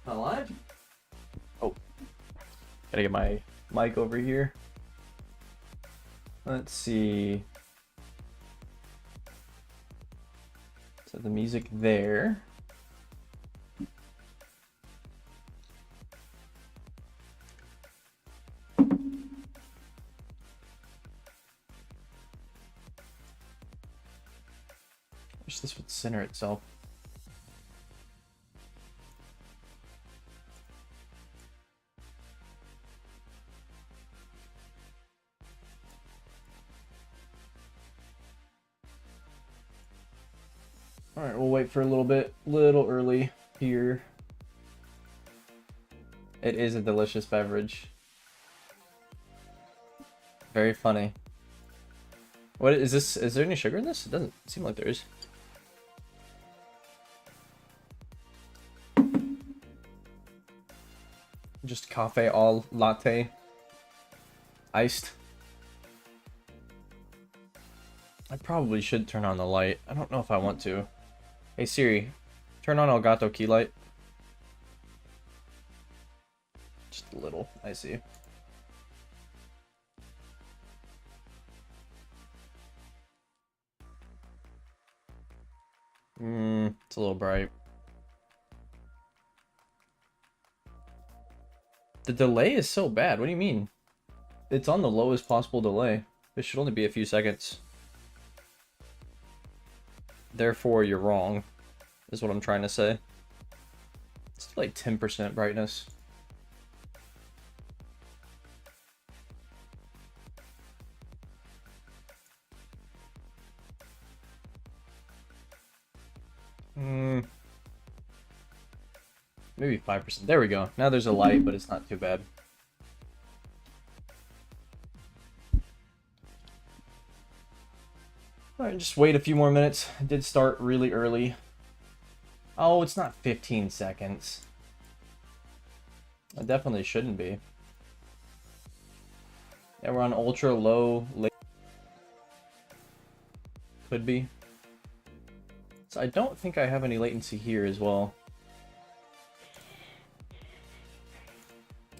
Not live? Oh. Gotta get my mic over here. Let's see. So the music there. Wish this would center itself. Alright, we'll wait for a little bit. Little early here. It is a delicious beverage. Very funny. What is this? Is there any sugar in this? It doesn't seem like there is. Just cafe all latte. Iced. I probably should turn on the light. I don't know if I want to. Hey Siri, turn on Elgato key light. Just a little, I see. It's a little bright. The delay is so bad. What do you mean? It's on the lowest possible delay. It should only be a few seconds. Therefore, you're wrong, is what I'm trying to say. It's like 10% brightness. Maybe 5%. There we go. Now there's a light, but it's not too bad. Alright, just wait a few more minutes. It did start really early. Oh, it's not 15 seconds. It definitely shouldn't be. Yeah, we're on ultra low. Could be. So I don't think I have any latency here as well.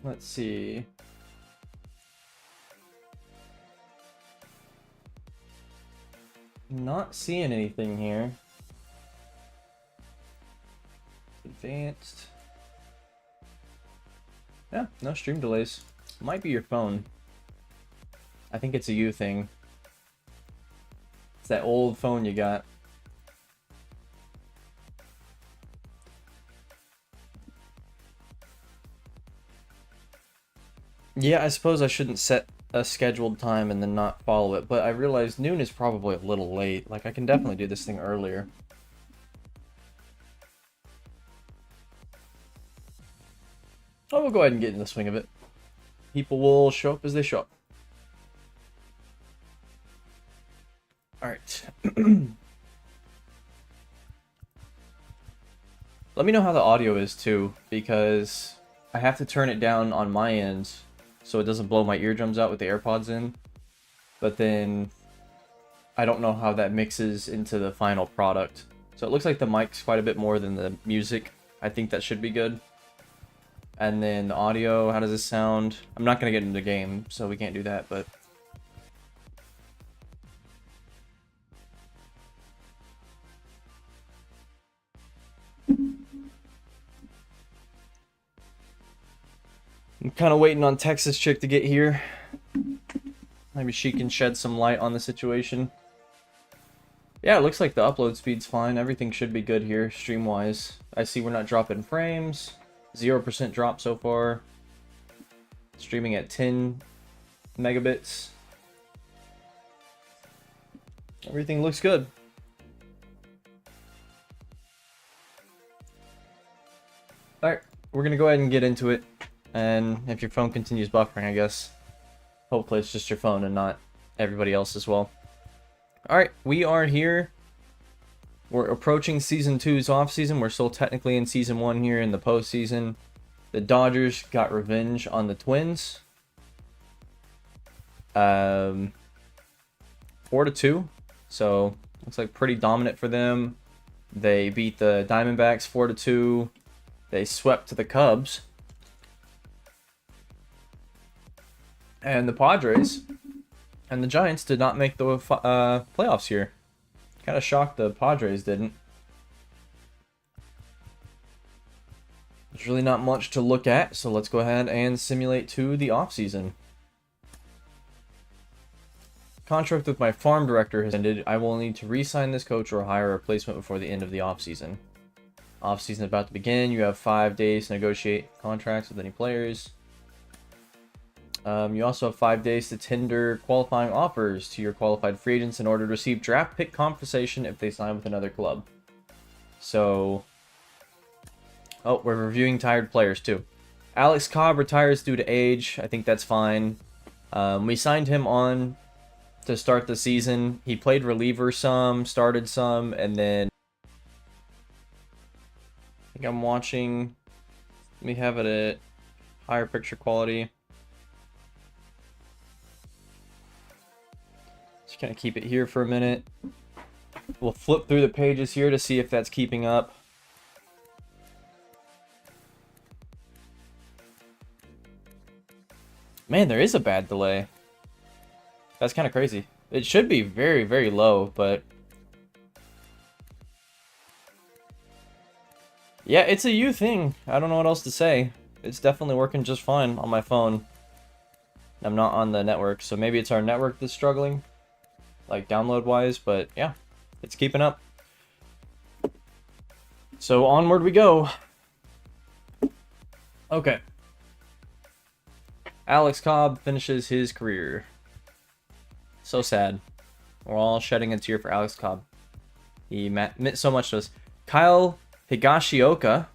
Let's see. Not seeing anything here. Advanced. Yeah, no stream delays. Might be your phone. I think it's a you thing. It's that old phone you got. Yeah, I suppose I shouldn't set a scheduled time and then not follow it, but I realized noon is probably a little late. Like, I can definitely do this thing earlier. Oh, we'll go ahead and get in the swing of it. People will show up as they show up. Alright. Let me know how the audio is, too, because I have to turn it down on my end so it doesn't blow my eardrums out with the AirPods in. But then I don't know how that mixes into the final product. So it looks like the mic's quite a bit more than the music. I think that should be good. And then the audio, how does this sound? I'm not going to get into the game, so we can't do that, but... I'm kind of waiting on Texas Chick to get here. Maybe she can shed some light on the situation. Yeah, it looks like the upload speed's fine. Everything should be good here, stream-wise. I see we're not dropping frames. 0% drop so far. Streaming at 10 megabits. Everything looks good. Alright, we're going to go ahead and get into it. And if your phone continues buffering, I guess, hopefully it's just your phone and not everybody else as well. Alright, we are here. We're approaching Season 2's off-season. We're still technically in Season 1 here in the postseason. The Dodgers got revenge on the Twins. 4-2. So, looks like pretty dominant for them. They beat the Diamondbacks 4-2. They swept to the Cubs. And the Padres and the Giants did not make the playoffs here. Kind of shocked the Padres didn't. There's really not much to look at, so let's go ahead and simulate to the offseason. Contract with my farm director has ended. I will need to re-sign this coach or hire a replacement before the end of the offseason. Offseason about to begin. You have 5 days to negotiate contracts with any players. You also have 5 days to tender qualifying offers to your qualified free agents in order to receive draft pick compensation if they sign with another club. So, oh, we're reviewing tired players too. Alex Cobb retires due to age. I think that's fine. We signed him on to start the season. He played reliever some, started some, and then I think I'm watching. Let me have it at higher picture quality. Just kind of keep it here for a minute. We'll flip through the pages here to see if that's keeping up. Man, there is a bad delay. That's kind of crazy. It should be very, very low, but yeah, it's a you thing. I don't know what else to say. It's definitely working just fine on my phone. I'm not on the network, so maybe it's our network that's struggling, like download-wise, but yeah, it's keeping up. So onward we go. Okay. Alex Cobb finishes his career. So sad. We're all shedding a tear for Alex Cobb. He meant so much to us. Kyle Higashioka.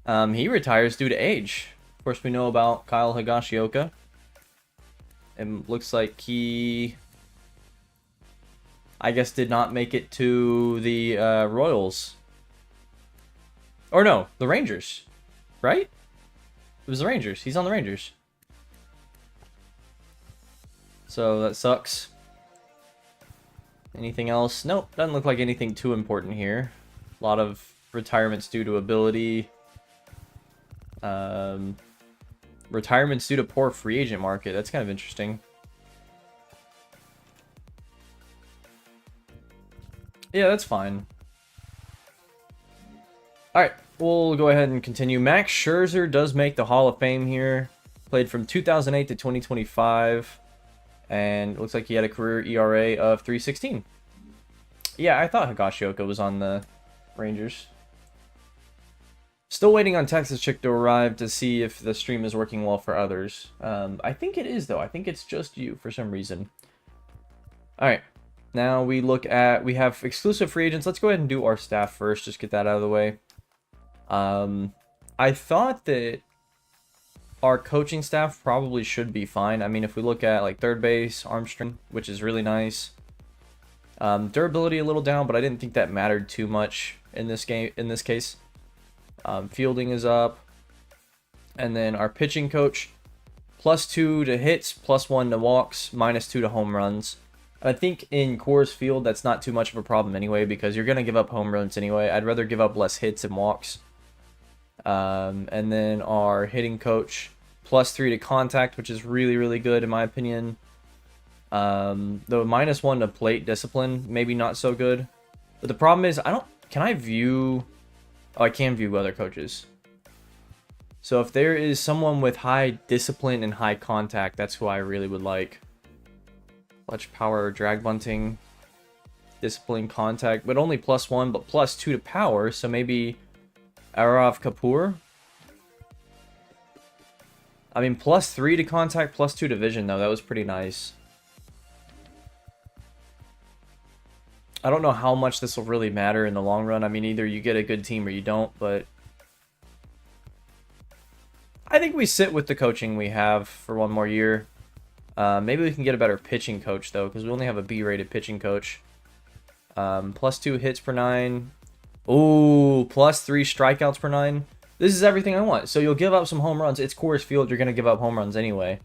He retires due to age. Of course, we know about Kyle Higashioka. It looks like he, I guess, did not make it to the Royals. Or no, the Rangers. Right? It was the Rangers. He's on the Rangers. So that sucks. Anything else? Nope, doesn't look like anything too important here. A lot of retirements due to ability. Retirements due to poor free agent market. That's kind of interesting. Yeah, that's fine. Alright, we'll go ahead and continue. Max Scherzer does make the Hall of Fame here. Played from 2008 to 2025. And it looks like he had a career ERA of 3.16. Yeah, I thought Higashioka was on the Rangers. Still waiting on Texas Chick to arrive to see if the stream is working well for others. I think it is, though. I think it's just you for some reason. Alright. Now we look at... We have exclusive free agents. Let's go ahead and do our staff first. Just get that out of the way. I thought that our coaching staff probably should be fine. I mean, if we look at like third base, Armstrong, which is really nice. Durability a little down, but I didn't think that mattered too much in this game. In this case, fielding is up, and then our pitching coach, +2 to hits, +1 to walks, -2 to home runs. I think in Coors Field that's not too much of a problem anyway because you're gonna give up home runs anyway. I'd rather give up less hits and walks. And then our hitting coach, +3 to contact, which is really, really good in my opinion. The -1 to plate discipline, maybe not so good. But the problem is, can I view... Oh, I can view other coaches. So if there is someone with high discipline and high contact, that's who I really would like. Clutch power, drag bunting, discipline, contact, but only +1, but +2 to power, so maybe Arav Kapoor. I mean, +3 to contact, +2 to vision, though. That was pretty nice. I don't know how much this will really matter in the long run. I mean, either you get a good team or you don't, but I think we sit with the coaching we have for one more year. Maybe we can get a better pitching coach, though, because we only have a B-rated pitching coach. +2 hits per 9. Ooh, +3 strikeouts per 9. This is everything I want. So you'll give up some home runs. It's Coors Field. You're going to give up home runs anyway.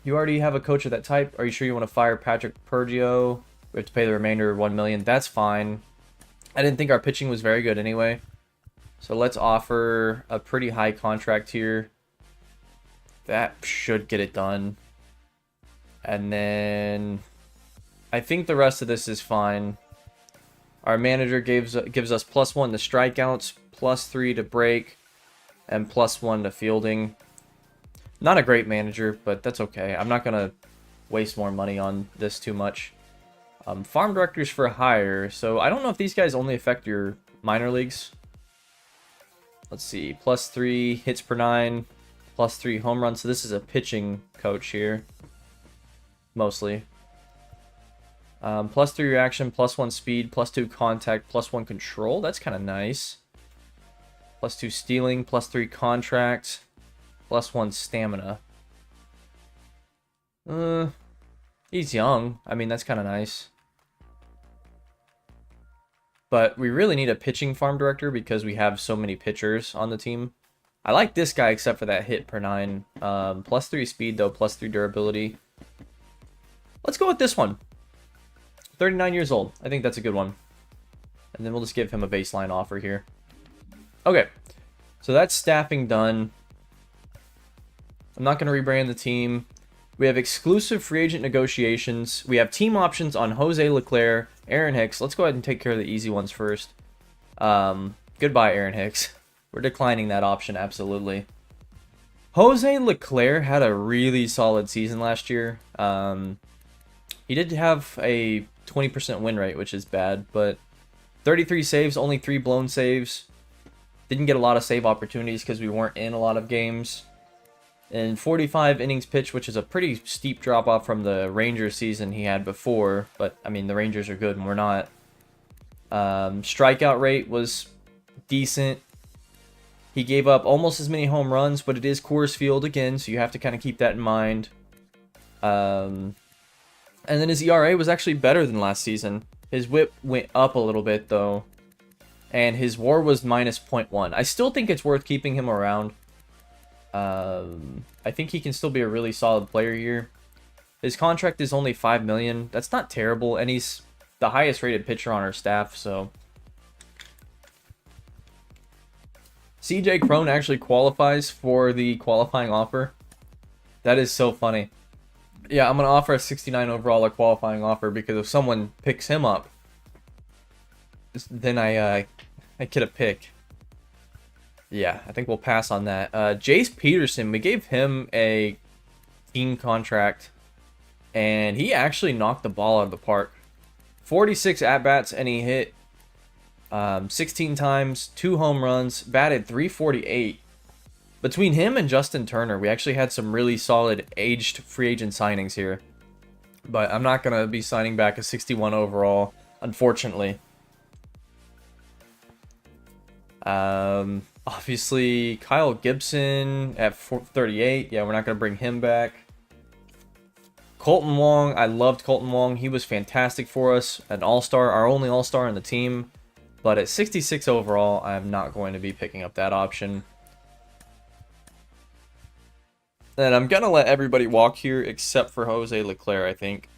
You already have a coach of that type. Are you sure you want to fire Patrick Pergio? We have to pay the remainder of $1 million. That's fine. I didn't think our pitching was very good anyway. So let's offer a pretty high contract here. That should get it done. And then I think the rest of this is fine. Our manager gives us +1 to strikeouts, +3 to break, and +1 to fielding. Not a great manager, but that's okay. I'm not going to waste more money on this too much. Farm directors for hire. So I don't know if these guys only affect your minor leagues. Let's see. +3 hits per 9, +3 home runs. So this is a pitching coach here. Mostly. +3 reaction, +1 speed, +2 contact, +1 control. That's kind of nice. +2 stealing, +3 contract, +1 stamina. He's young. I mean, that's kind of nice. But we really need a pitching farm director because we have so many pitchers on the team. I like this guy except for that hit per 9. +3 speed though, +3 durability. Let's go with this one. 39 years old. I think that's a good one. And then we'll just give him a baseline offer here. Okay. So that's staffing done. I'm not going to rebrand the team. We have exclusive free agent negotiations. We have team options on Jose Leclerc, Aaron Hicks. Let's go ahead and take care of the easy ones first. Goodbye, Aaron Hicks. We're declining that option, absolutely. Jose Leclerc had a really solid season last year. He did have a 20% win rate, which is bad, but 33 saves, only 3 blown saves. Didn't get a lot of save opportunities because we weren't in a lot of games. And 45 innings pitched, which is a pretty steep drop off from the Rangers season he had before. But, I mean, the Rangers are good and we're not. Strikeout rate was decent. He gave up almost as many home runs, but it is Coors Field again, so you have to kind of keep that in mind. And then his ERA was actually better than last season. His whip went up a little bit, though. And his WAR was -0.1. I still think it's worth keeping him around. I think he can still be a really solid player here. His contract is only $5 million. That's not terrible, and he's the highest rated pitcher on our staff, so... CJ Crone actually qualifies for the qualifying offer. That is so funny. Yeah, I'm going to offer a 69 overall qualifying offer because if someone picks him up, then I get a pick. Yeah, I think we'll pass on that. Jace Peterson, we gave him a team contract, and he actually knocked the ball out of the park. 46 at-bats, and he hit 16 times, 2 home runs, batted .348. Between him and Justin Turner, we actually had some really solid aged free agent signings here. But I'm not going to be signing back a 61 overall, unfortunately. Obviously, Kyle Gibson at 38. Yeah, we're not going to bring him back. Colton Wong, I loved Colton Wong. He was fantastic for us. An all-star, our only all-star on the team. But at 66 overall, I'm not going to be picking up that option. And I'm going to let everybody walk here except for Jose Leclerc, I think.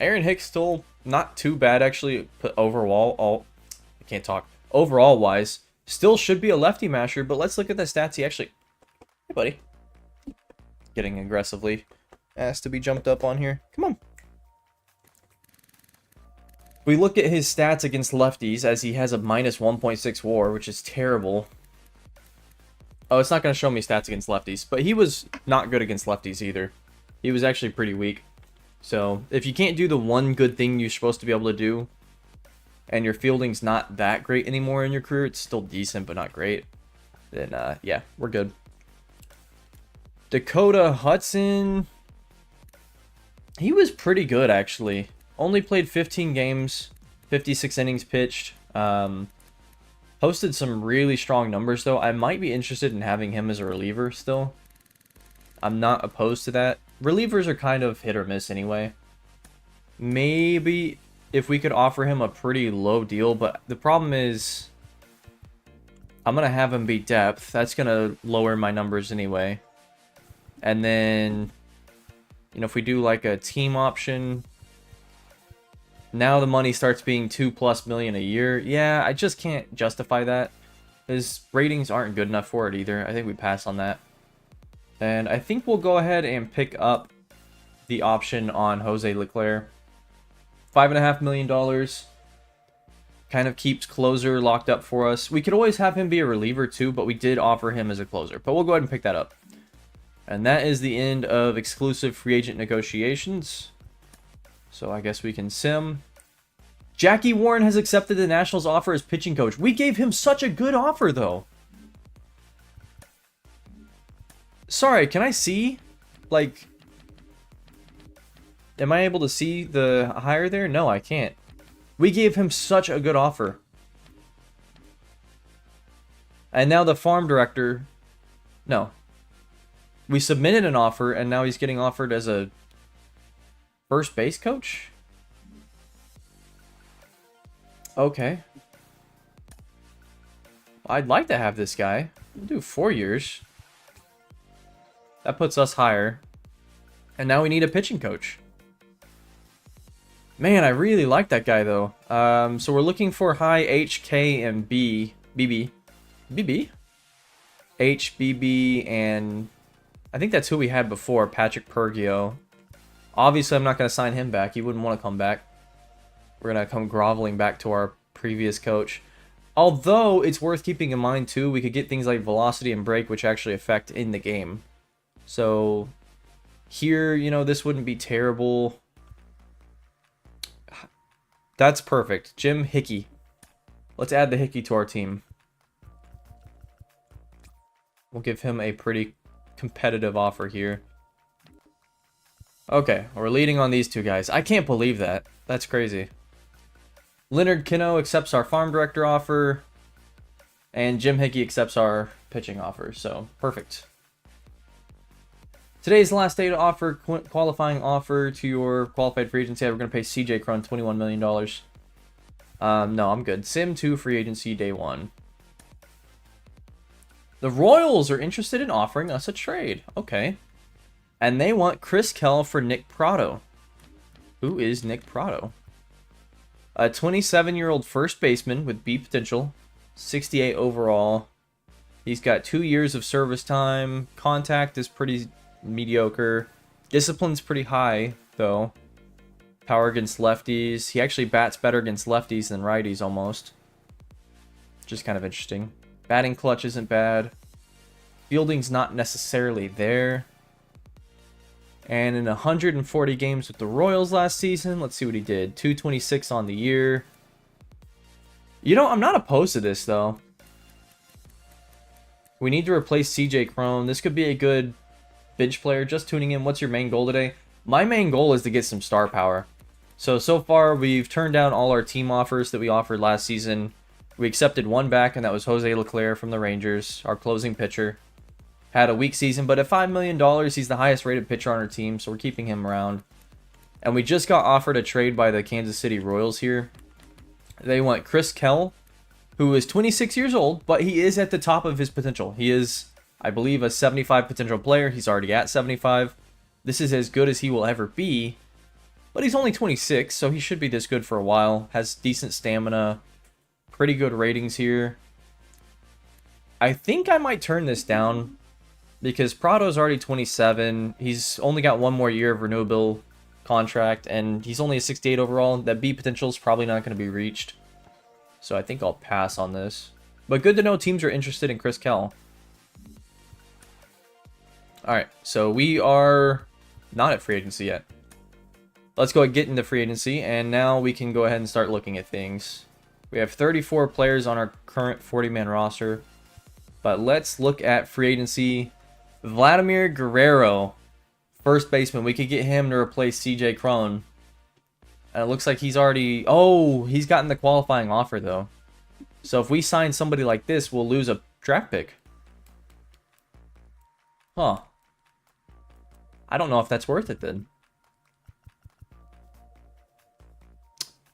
Aaron Hicks still not too bad, actually. Overall, I can't talk. Overall-wise, still should be a lefty masher, but let's look at the stats he actually... Hey, buddy. Getting aggressively asked to be jumped up on here. Come on. We look at his stats against lefties, as he has a -1.6 WAR, which is terrible. Oh, it's not going to show me stats against lefties, but he was not good against lefties either. He was actually pretty weak. So, if you can't do the one good thing you're supposed to be able to do, and your fielding's not that great anymore in your career, it's still decent, but not great, then, yeah, we're good. Dakota Hudson, he was pretty good, actually. Only played 15 games, 56 innings pitched. Posted some really strong numbers, though. I might be interested in having him as a reliever still. I'm not opposed to that. Relievers are kind of hit or miss anyway. Maybe if we could offer him a pretty low deal, but the problem is I'm going to have him be depth. That's going to lower my numbers anyway. And then, you know, if we do like a team option... Now the money starts being $2+ million a year. Yeah, I just can't justify that. His ratings aren't good enough for it either. I think we pass on that. And I think we'll go ahead and pick up the option on Jose Leclerc. $5.5 million. Kind of keeps closer locked up for us. We could always have him be a reliever too, but we did offer him as a closer. But we'll go ahead and pick that up. And that is the end of exclusive free agent negotiations. So I guess we can sim. Jackie Warren has accepted the Nationals' offer as pitching coach. We gave him such a good offer, though. Sorry, can I see? Like, am I able to see the hire there? No, I can't. We gave him such a good offer. And now the farm director... No. We submitted an offer, and now he's getting offered as a first base coach? Okay. I'd like to have this guy. We'll do 4 years. That puts us higher. And now we need a pitching coach. Man, I really like that guy, though. So we're looking for high H, K, and B. BB. BB? H, BB, and... I think that's who we had before, Patrick Pergio. Obviously, I'm not going to sign him back. He wouldn't want to come back. We're going to come groveling back to our previous coach. Although, it's worth keeping in mind, too, we could get things like velocity and break, which actually affect in the game. So, here, you know, this wouldn't be terrible. That's perfect. Jim Hickey. Let's add the Hickey to our team. We'll give him a pretty competitive offer here. Okay, we're leading on these two guys. I can't believe that. That's crazy. Leonard Kino accepts our farm director offer. And Jim Hickey accepts our pitching offer. So, perfect. Today's the last day to offer qualifying offer to your qualified free agency. We're going to pay CJ Cron $21 million. No, I'm good. Sim 2 free agency day 1. The Royals are interested in offering us a trade. Okay. And they want Chris Kell for Nick Pratto. Who is Nick Pratto? A 27-year-old first baseman with B potential. 68 overall. He's got 2 years of service time. Contact is pretty mediocre. Discipline's pretty high, though. Power against lefties. He actually bats better against lefties than righties, almost. Just kind of interesting. Batting clutch isn't bad. Fielding's not necessarily there. And in 140 games with the Royals last season, let's see what he did. 226 on the year. You know, I'm not opposed to this, though. We need to replace CJ Cron. This could be a good bench player. Just tuning in. What's your main goal today? My main goal is to get some star power. So far, we've turned down all our team offers that we offered last season. We accepted one back, and that was Jose Leclerc from the Rangers, our closing pitcher. Had a weak season, but at $5 million, he's the highest rated pitcher on our team, so we're keeping him around. And we just got offered a trade by the Kansas City Royals here. They want Chris Kell, who is 26 years old, but he is at the top of his potential. He is, I believe, a 75 potential player. He's already at 75. This is as good as he will ever be. But he's only 26, so he should be this good for a while. Has decent stamina. Pretty good ratings here. I think I might turn this down because Pratto's already 27. He's only got 1 more year of renewable contract, and he's only a 68 overall. That B potential is probably not going to be reached. So I think I'll pass on this. But good to know teams are interested in Chris Kell. Alright, so we are not at free agency yet. Let's go and get into free agency, and now we can go ahead and start looking at things. We have 34 players on our current 40-man roster. But let's look at free agency. Vladimir Guerrero, first baseman. We could get him to replace CJ Cron. And it looks like he's already... Oh, he's gotten the qualifying offer, though. So if we sign somebody like this, we'll lose a draft pick. Huh. I don't know if that's worth it, then.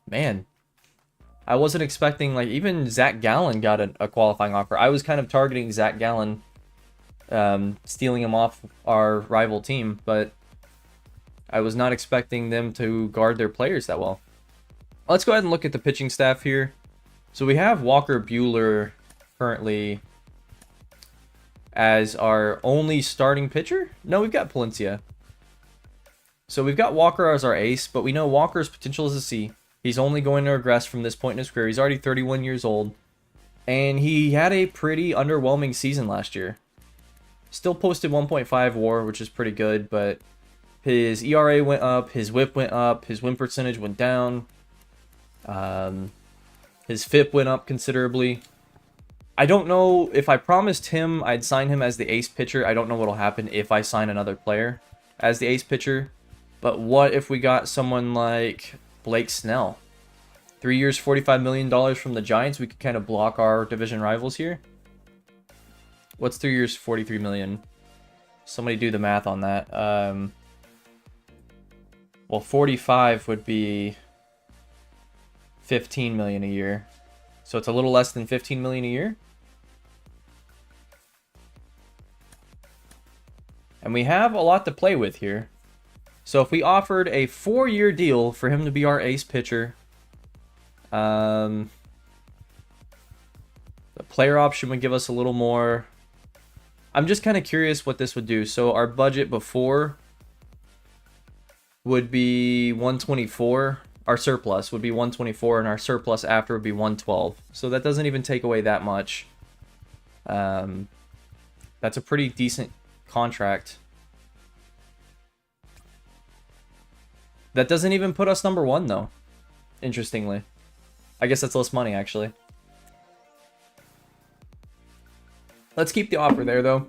Man. I wasn't expecting, like, even Zach Gallen got a qualifying offer. I was kind of targeting Zach Gallen, stealing him off our rival team, but I was not expecting them to guard their players that well. Let's go ahead and look at the pitching staff here. So we have Walker Buehler currently as our only starting pitcher. No, we've got Palencia. So we've got Walker as our ace, but we know Walker's potential is a C. He's only going to regress from this point in his career. He's already 31 years old. And he had a pretty underwhelming season last year. Still posted 1.5 WAR, which is pretty good, but his ERA went up, his WHIP went up, his win percentage went down. His FIP went up considerably. I don't know if I promised him I'd sign him as the ace pitcher. I don't know what'll happen if I sign another player as the ace pitcher. But what if we got someone like Blake Snell? 3 years, $45 million from the Giants. We could kind of block our division rivals here. What's 3 years, $43 million? Somebody do the math on that. Well, 45 would be $15 million a year. So it's a little less than $15 million a year. And we have a lot to play with here. So if we offered a 4-year deal for him to be our ace pitcher, the player option would give us a little more. I'm just kind of curious what this would do. So our budget before would be 124. Our surplus would be 124, and our surplus after would be 112. So that doesn't even take away that much. That's a pretty decent contract. That doesn't even put us number 1, though. Interestingly. I guess that's less money, actually. Let's keep the offer there, though.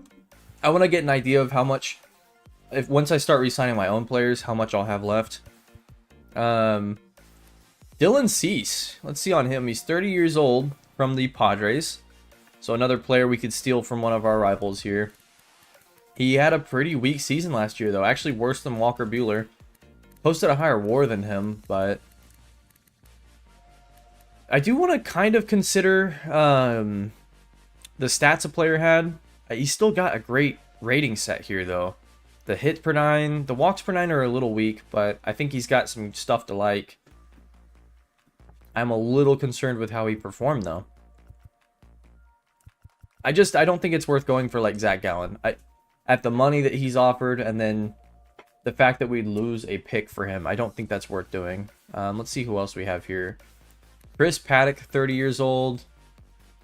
I want to get an idea of how much, if once I start re-signing my own players, how much I'll have left. Dylan Cease. Let's see on him. He's 30 years old from the Padres. So another player we could steal from one of our rivals here. He had a pretty weak season last year, though. Actually worse than Walker Buehler. Posted a higher WAR than him, but I do want to kind of consider the stats a player had. He's still got a great rating set here, though. The hit per 9, the walks per 9 are a little weak, but I think he's got some stuff to like. I'm a little concerned with how he performed, though. I don't think it's worth going for like Zach Gallen. At the money that he's offered, and then the fact that we'd lose a pick for him, I don't think that's worth doing. Let's see who else we have here. Chris Paddock, 30 years old.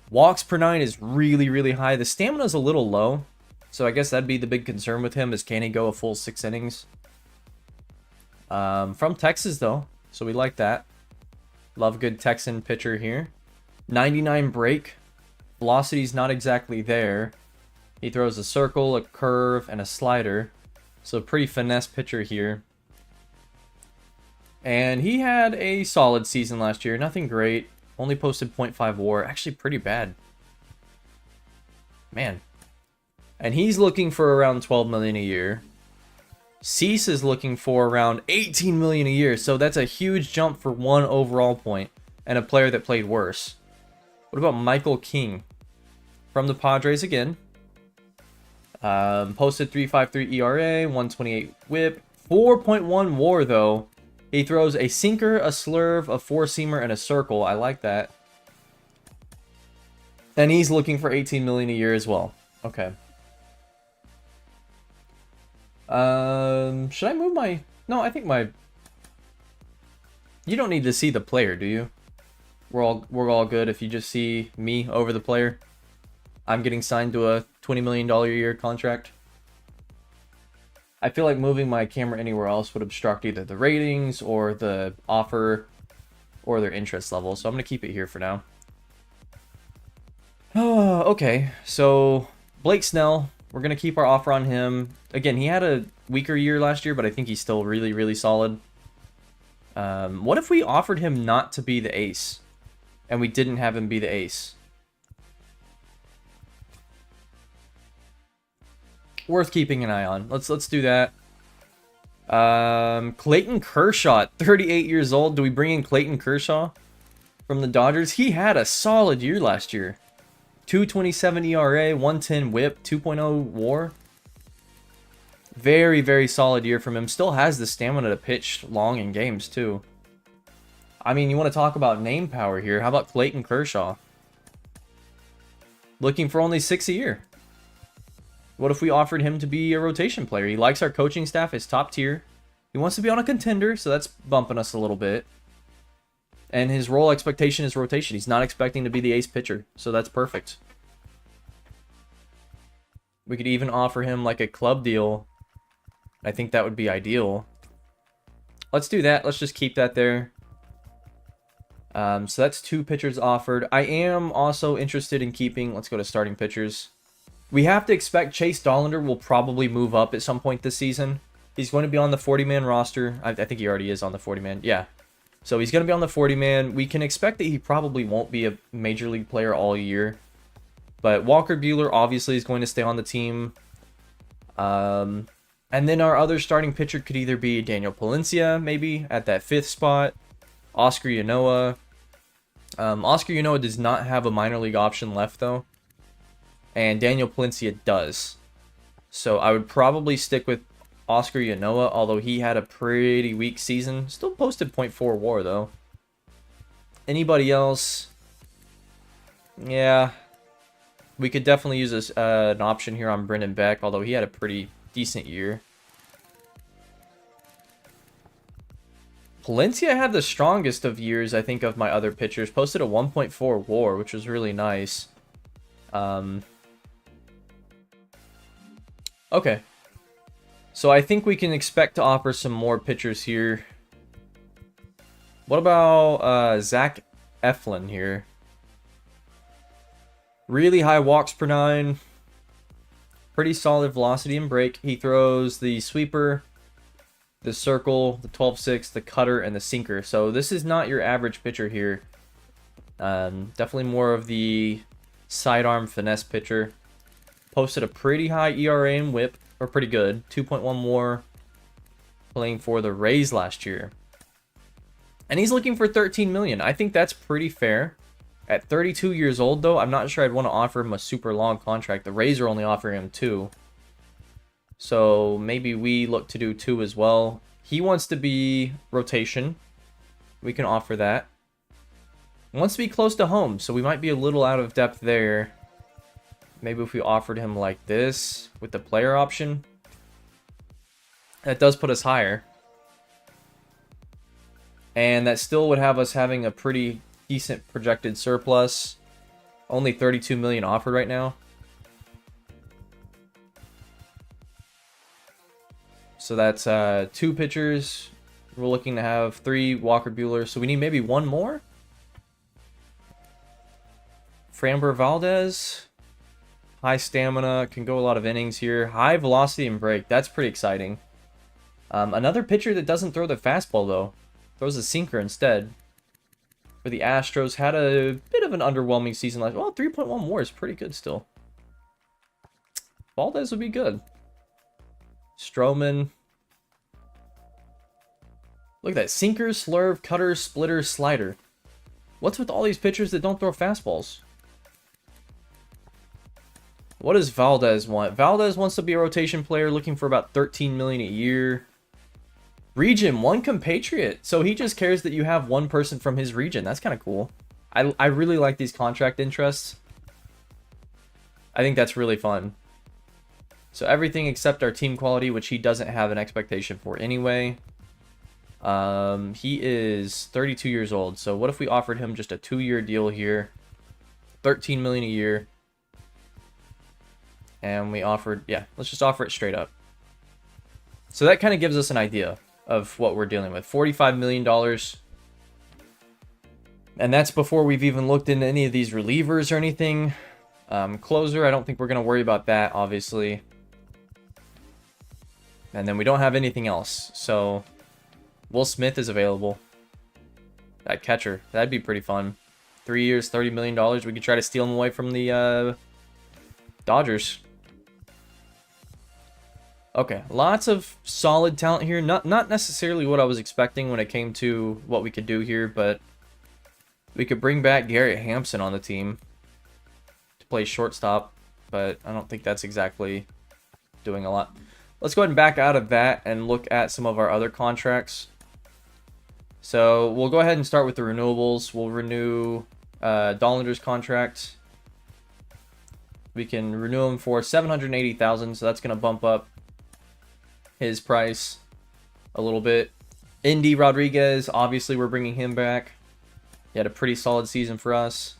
Walks per 9 is really, really high. The stamina's a little low. So I guess that'd be the big concern with him, is can he go a full 6 innings? From Texas, though. So we like that. Love a good Texan pitcher here. 99 break. Velocity's not exactly there. He throws a circle, a curve, and a slider. So pretty finesse pitcher here. And he had a solid season last year. Nothing great. Only posted 0.5 WAR. Actually pretty bad. Man. And he's looking for around 12 million a year. Cease is looking for around 18 million a year. So that's a huge jump for 1 overall point. And a player that played worse. What about Michael King? From the Padres again. Posted 3.53 ERA, 128 WHIP, 4.1 WAR though. He throws a sinker, a slurve, a four-seamer, and a circle. I like that. And he's looking for 18 million a year as well. Okay. Should I move my? No, I think my. You don't need to see the player, do you? We're all good if you just see me over the player. I'm getting signed to a $20 million a year contract. I feel like moving my camera anywhere else would obstruct either the ratings or the offer or their interest level. So I'm going to keep it here for now. Oh, okay. So Blake Snell, we're going to keep our offer on him. Again, he had a weaker year last year, but I think he's still really, really solid. What if we offered him not to be the ace and we didn't have him be the ace? Worth keeping an eye on. Let's do that. Clayton Kershaw, 38 years old. Do we bring in Clayton Kershaw from the Dodgers? He had a solid year last year. 2.27 ERA, 110 WHIP, 2.0 WAR. Very, very solid year from him. Still has the stamina to pitch long in games too. I mean, you want to talk about name power here. How about Clayton Kershaw? Looking for only 6 a year. What if we offered him to be a rotation player? He likes our coaching staff. It's top tier. He wants to be on a contender, so that's bumping us a little bit. And his role expectation is rotation. He's not expecting to be the ace pitcher, so that's perfect. We could even offer him like a club deal. I think that would be ideal. Let's do that. Let's just keep that there. So that's 2 pitchers offered. I am also interested in keeping... Let's go to starting pitchers. We have to expect Chase Dollander will probably move up at some point this season. He's going to be on the 40-man roster. I think he already is on the 40-man. Yeah. So he's going to be on the 40-man. We can expect that he probably won't be a major league player all year. But Walker Buehler obviously is going to stay on the team. And then our other starting pitcher could either be Daniel Palencia, maybe, at that 5th spot. Oscar Yanoa. Oscar Yanoa does not have a minor league option left, though. And Daniel Palencia does. So I would probably stick with Oscar Yanoa, although he had a pretty weak season. Still posted .4 WAR, though. Anybody else? Yeah. We could definitely use an option here on Brendan Beck, although he had a pretty decent year. Palencia had the strongest of years, I think, of my other pitchers. Posted a 1.4 WAR, which was really nice. Okay. So I think we can expect to offer some more pitchers here. What about Zach Eflin here? Really high walks per 9. Pretty solid velocity and break. He throws the sweeper, the circle, the 12-6, the cutter, and the sinker. So this is not your average pitcher here. Definitely more of the sidearm finesse pitcher. Posted a pretty high ERA and whip, or pretty good. 2.1 WAR, playing for the Rays last year. And he's looking for $13 million. I think that's pretty fair. At 32 years old, though, I'm not sure I'd want to offer him a super long contract. The Rays are only offering him 2. So maybe we look to do 2 as well. He wants to be rotation. We can offer that. He wants to be close to home, so we might be a little out of depth there. Maybe if we offered him like this with the player option. That does put us higher. And that still would have us having a pretty decent projected surplus. Only 32 million offered right now. So that's 2 pitchers. We're looking to have 3 Walker Buehler. So we need maybe 1 more. Framber Valdez. High stamina. Can go a lot of innings here. High velocity and break. That's pretty exciting. Another pitcher that doesn't throw the fastball, though. Throws a sinker instead. For the Astros. Had a bit of an underwhelming season last. Well, 3.1 WAR is pretty good still. Valdez would be good. Stroman. Look at that. Sinker, slurve, cutter, splitter, slider. What's with all these pitchers that don't throw fastballs? What does Valdez want? Valdez wants to be a rotation player, looking for about 13 million a year. Region, 1 compatriot. So he just cares that you have 1 person from his region. That's kind of cool. I really like these contract interests. I think that's really fun. So everything except our team quality, which he doesn't have an expectation for anyway. He is 32 years old. So what if we offered him just a 2-year deal here? 13 million a year. And we offered, yeah, let's just offer it straight up. So that kind of gives us an idea of what we're dealing with. $45 million. And that's before we've even looked into any of these relievers or anything. Closer, I don't think we're going to worry about that, obviously. And then we don't have anything else. So Will Smith is available. That catcher, that'd be pretty fun. 3 years, $30 million. We could try to steal him away from the Dodgers. Okay, lots of solid talent here. Not necessarily what I was expecting when it came to what we could do here, but we could bring back Garrett Hampson on the team to play shortstop, but I don't think that's exactly doing a lot. Let's go ahead and back out of that and look at some of our other contracts. So we'll go ahead and start with the renewables. We'll renew Dollander's contract. We can renew him for 780,000, so that's going to bump up his price a little bit. Indy Rodriguez, obviously we're bringing him back. He had a pretty solid season for us.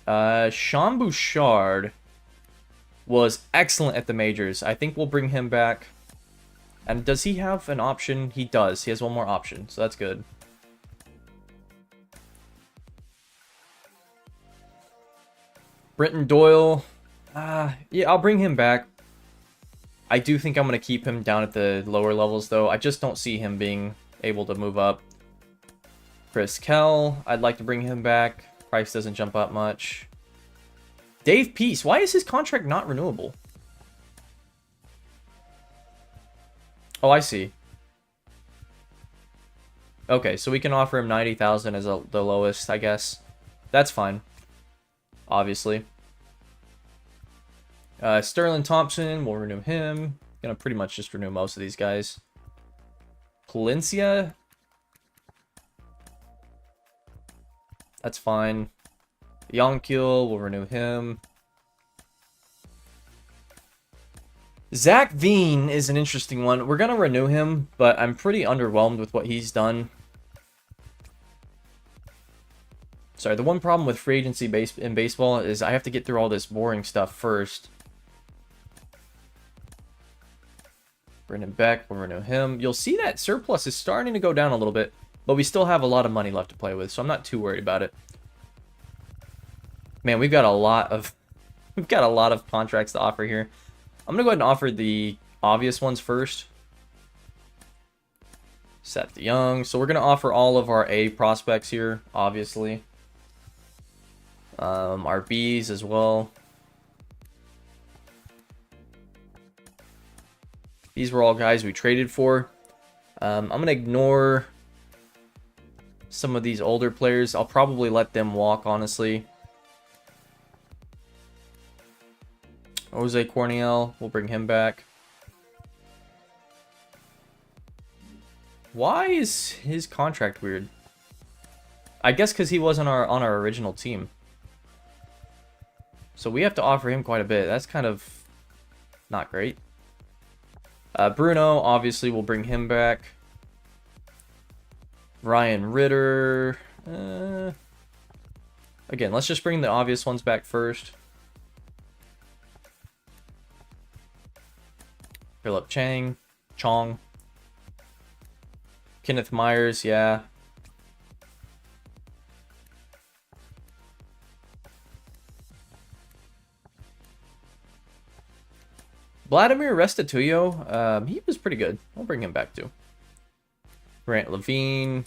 Sean Bouchard was excellent at the majors. I think we'll bring him back. And does he have an option? He does. He has one more option, so that's good. Brenton Doyle. Yeah, I'll bring him back. I do think I'm going to keep him down at the lower levels, though. I just don't see him being able to move up. Chris Kell, I'd like to bring him back. Price doesn't jump up much. Dave Peace, why is his contract not renewable? Oh, I see. Okay, so we can offer him 90,000 as the lowest, I guess. That's fine. Obviously. Sterling Thompson, we'll renew him. Gonna pretty much just renew most of these guys. Palencia. That's fine. Yonkil, we'll renew him. Zach Veen is an interesting one. We're going to renew him, but I'm pretty underwhelmed with what he's done. Sorry, the one problem with free agency in baseball is I have to get through all this boring stuff first. Brendan Beck, we'll renew him. You'll see that surplus is starting to go down a little bit, but we still have a lot of money left to play with, so I'm not too worried about it. Man, we've got a lot of contracts to offer here. I'm gonna go ahead and offer the obvious ones first. Seth Young. So we're gonna offer all of our A prospects here, obviously. Our Bs as well. These were all guys we traded for. I'm gonna ignore some of these older players. I'll probably let them walk, honestly. Jose Corniel, we'll bring him back. Why is his contract weird? I guess because he wasn't on our original team. So we have to offer him quite a bit. That's kind of not great. Bruno, obviously, we'll bring him back. Ryan Ritter. Again, let's just bring the obvious ones back first. Philip Chong. Kenneth Myers, yeah. Vladimir Restituyo, he was pretty good. I'll bring him back too. Grant Levine.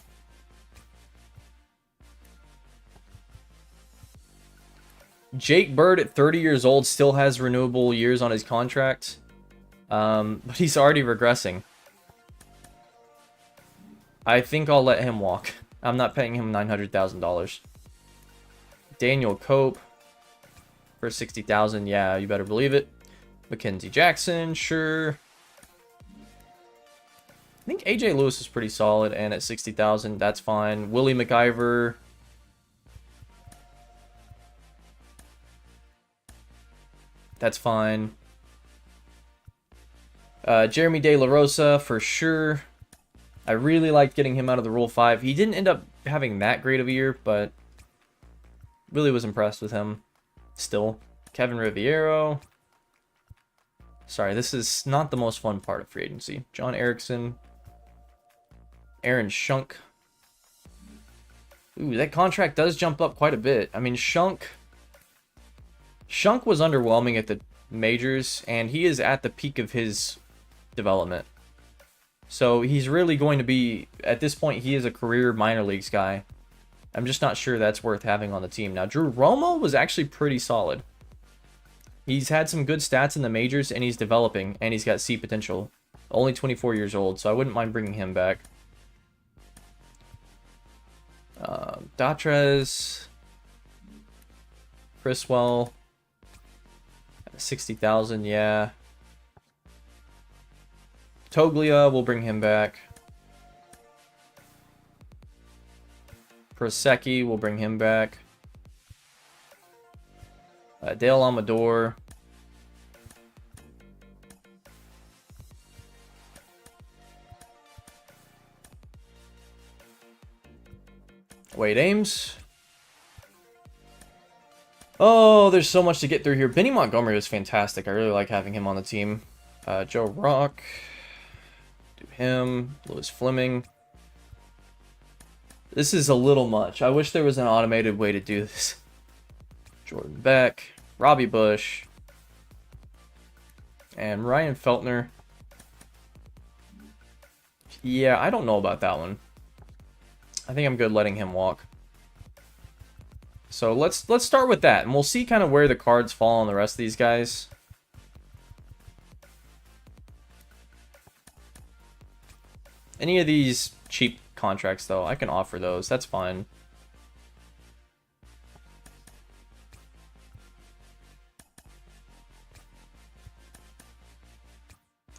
Jake Bird at 30 years old still has renewable years on his contract. But he's already regressing. I think I'll let him walk. I'm not paying him $900,000. Daniel Cope for $60,000. Yeah, you better believe it. Mackenzie Jackson, sure. I think AJ Lewis is pretty solid, and at 60,000, that's fine. Willie McIver. That's fine. Jeremy De La Rosa, for sure. I really liked getting him out of the Rule 5. He didn't end up having that great of a year, but really was impressed with him still. Kevin Riviero. Sorry, this is not the most fun part of free agency. John Erickson. Aaron Shunk. Ooh, that contract does jump up quite a bit. I mean, Shunk was underwhelming at the majors, and he is at the peak of his development. So he's really going to be, at this point, he is a career minor leagues guy. I'm just not sure that's worth having on the team. Now, Drew Romo was actually pretty solid. He's had some good stats in the majors, and he's developing, and he's got C potential. Only 24 years old, so I wouldn't mind bringing him back. Datrez. Criswell. 60,000, yeah. Toglia, we'll bring him back. Prosecki, we'll bring him back. Dale Amador. Wade Ames. Oh, there's so much to get through here. Benny Montgomery was fantastic. I really like having him on the team. Joe Rock. Do him. Lewis Fleming. This is a little much. I wish there was an automated way to do this. Jordan Beck. Robbie Bush. And Ryan Feltner. Yeah, I don't know about that one. I think I'm good letting him walk. So let's start with that, and we'll see kind of where the cards fall on the rest of these guys. Any of these cheap contracts, though, I can offer those. That's fine.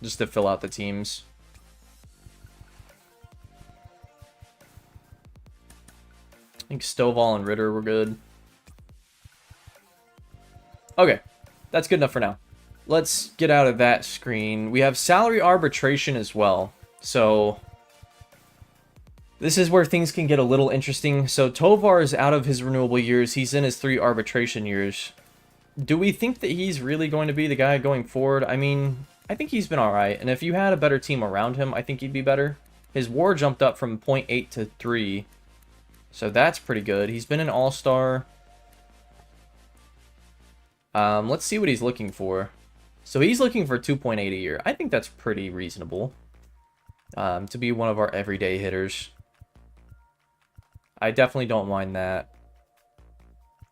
Just to fill out the teams. I think Stovall and Ritter were good. Okay, that's good enough for now. Let's get out of that screen. We have salary arbitration as well. So this is where things can get a little interesting. So Tovar is out of his renewable years. He's in his 3 arbitration years. Do we think that he's really going to be the guy going forward? I mean, I think he's been all right. And if you had a better team around him, I think he'd be better. His WAR jumped up from 0.8 to 3. So that's pretty good. He's been an all-star. Let's see what he's looking for. So he's looking for 2.8 a year. I think that's pretty reasonable. To be one of our everyday hitters. I definitely don't mind that.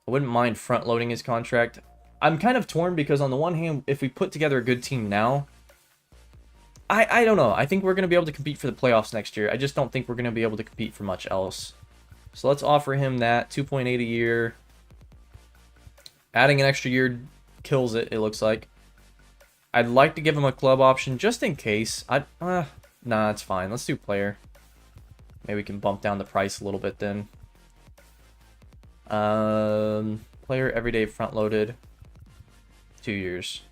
I wouldn't mind front-loading his contract. I'm kind of torn because on the one hand, if we put together a good team now, I don't know. I think we're going to be able to compete for the playoffs next year. I just don't think we're going to be able to compete for much else. So let's offer him that. 2.8 a year. Adding an extra year kills it, it looks like. I'd like to give him a club option just in case. Nah, it's fine. Let's do player. Maybe we can bump down the price a little bit then. Player everyday front loaded. 2 years.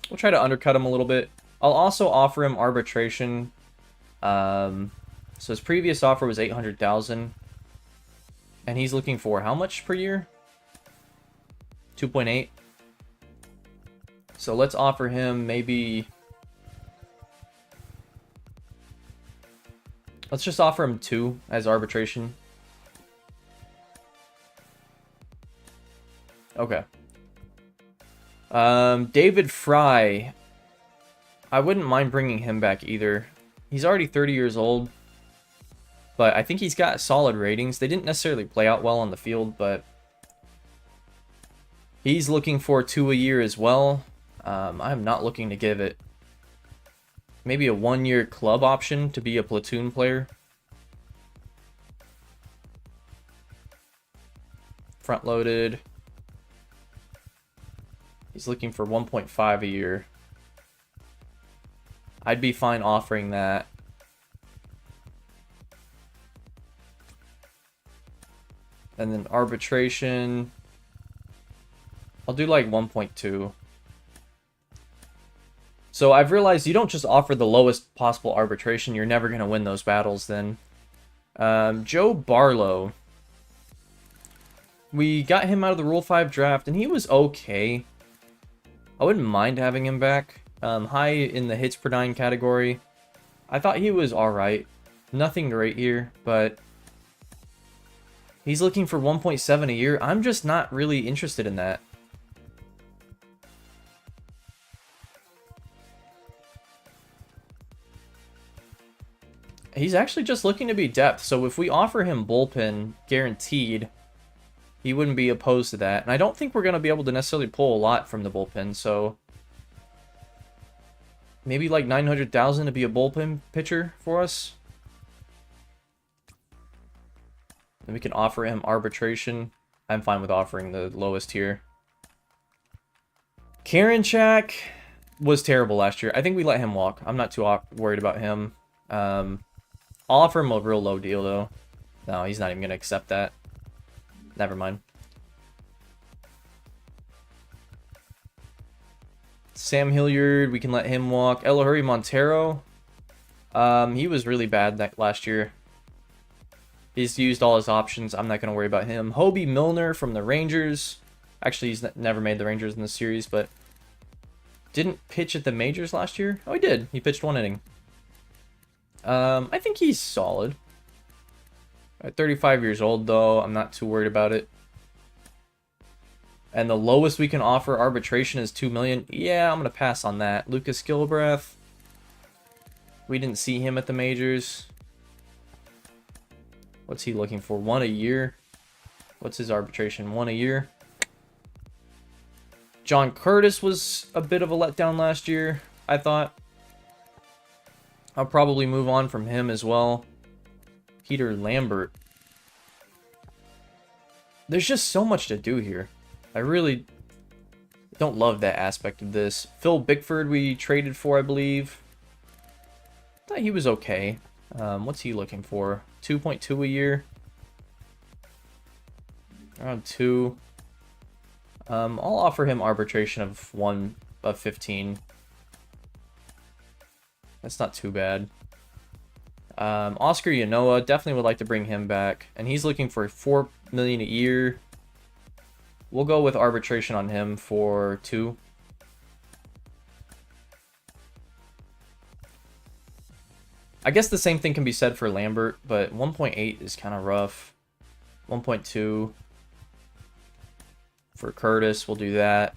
We'll try to undercut him a little bit. I'll also offer him arbitration. So his previous offer was 800,000. And he's looking for how much per year? 2.8. So let's offer him maybe... Let's just offer him 2 as arbitration. Okay. David Fry. I wouldn't mind bringing him back either. He's already 30 years old. But I think he's got solid ratings. They didn't necessarily play out well on the field, but... He's looking for 2 a year as well. I'm not looking to give it. Maybe a 1-year club option to be a platoon player. Front loaded. He's looking for 1.5 a year. I'd be fine offering that. And then arbitration. I'll do like 1.2. So I've realized you don't just offer the lowest possible arbitration. You're never going to win those battles then. Joe Barlow. We got him out of the Rule 5 draft, and he was okay. I wouldn't mind having him back. High in the hits per 9 category. I thought he was alright. Nothing great here, but... He's looking for 1.7 a year. I'm just not really interested in that. He's actually just looking to be depth, so if we offer him bullpen guaranteed, he wouldn't be opposed to that. And I don't think we're going to be able to necessarily pull a lot from the bullpen, so... Maybe like 900,000 to be a bullpen pitcher for us. Then we can offer him arbitration. I'm fine with offering the lowest here. Karinchak was terrible last year. I think we let him walk. I'm not too worried about him. I'll offer him a real low deal, though. No, he's not even going to accept that. Never mind. Sam Hilliard, we can let him walk. Elohuri Montero. He was really bad that last year. He's used all his options. I'm not going to worry about him. Hobie Milner from the Rangers. Actually, he's never made the Rangers in the series, but didn't pitch at the majors last year. Oh, he did. He pitched 1 inning. I think he's solid. At 35 years old, though, I'm not too worried about it. And the lowest we can offer arbitration is $2 million. Yeah, I'm going to pass on that. Lucas Gilbreth. We didn't see him at the majors. What's he looking for? 1 a year. What's his arbitration? 1 a year. John Curtis was a bit of a letdown last year, I thought. I'll probably move on from him as well. Peter Lambert. There's just so much to do here. I really don't love that aspect of this. Phil Bickford we traded for, I believe. Thought he was okay. What's he looking for? 2.2 a year? Around 2. I'll offer him arbitration of 1 of 15. That's not too bad. Oscar Yanoa, definitely would like to bring him back. And he's looking for $4 million a year. We'll go with arbitration on him for 2. I guess the same thing can be said for Lambert, but 1.8 is kind of rough. 1.2 for Curtis, we'll do that.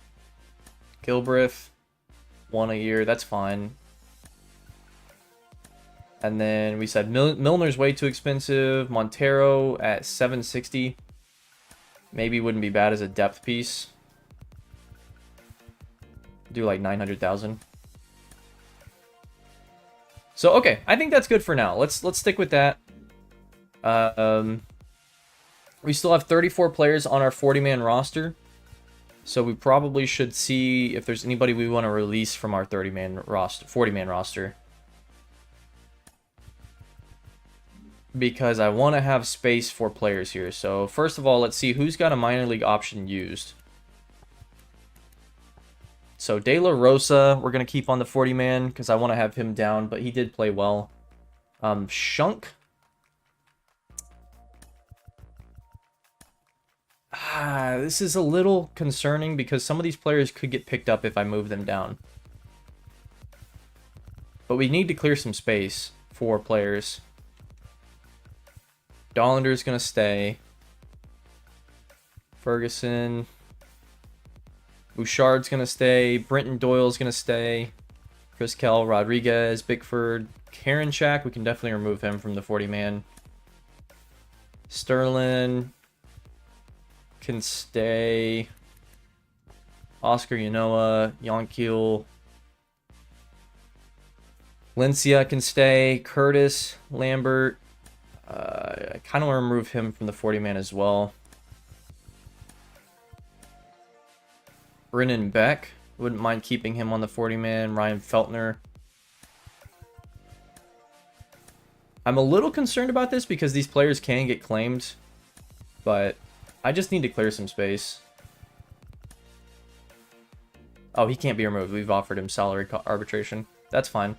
Gilbreth, 1 a year, that's fine. And then we said Milner's way too expensive. Montero at $760. Maybe wouldn't be bad as a depth piece. Do like 900,000. So okay, I think that's good for now. Let's stick with that. We still have 34 players on our 40-man roster. So we probably should see if there's anybody we want to release from our 40-man roster. Because I want to have space for players here. So first of all, let's see who's got a minor league option used. So De La Rosa, we're going to keep on the 40-man because I want to have him down, but he did play well. Shunk. This is a little concerning because some of these players could get picked up if I move them down. But we need to clear some space for players. Dollander's going to stay. Ferguson. Bouchard's going to stay. Brenton Doyle's going to stay. Chris Kell, Rodriguez, Bickford. Karinchak, we can definitely remove him from the 40-man. Sterling can stay. Oscar Yanoa, Yonkiel. Lincia can stay. Curtis, Lambert. I kind of want to remove him from the 40-man as well. Brennan Beck. Wouldn't mind keeping him on the 40-man. Ryan Feltner. I'm a little concerned about this because these players can get claimed. But I just need to clear some space. Oh, he can't be removed. We've offered him salary arbitration. That's fine.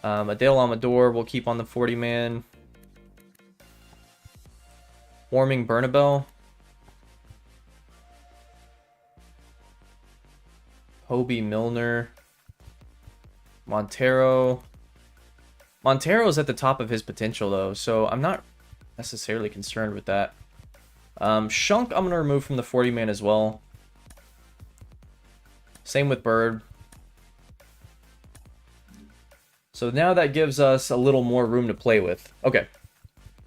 Adele Amador we'll keep on the 40-man. Warming Bernabel. Hobie Milner. Montero. Montero's at the top of his potential, though, so I'm not necessarily concerned with that. Shunk, I'm going to remove from the 40-man as well. Same with Bird. So now that gives us a little more room to play with. Okay.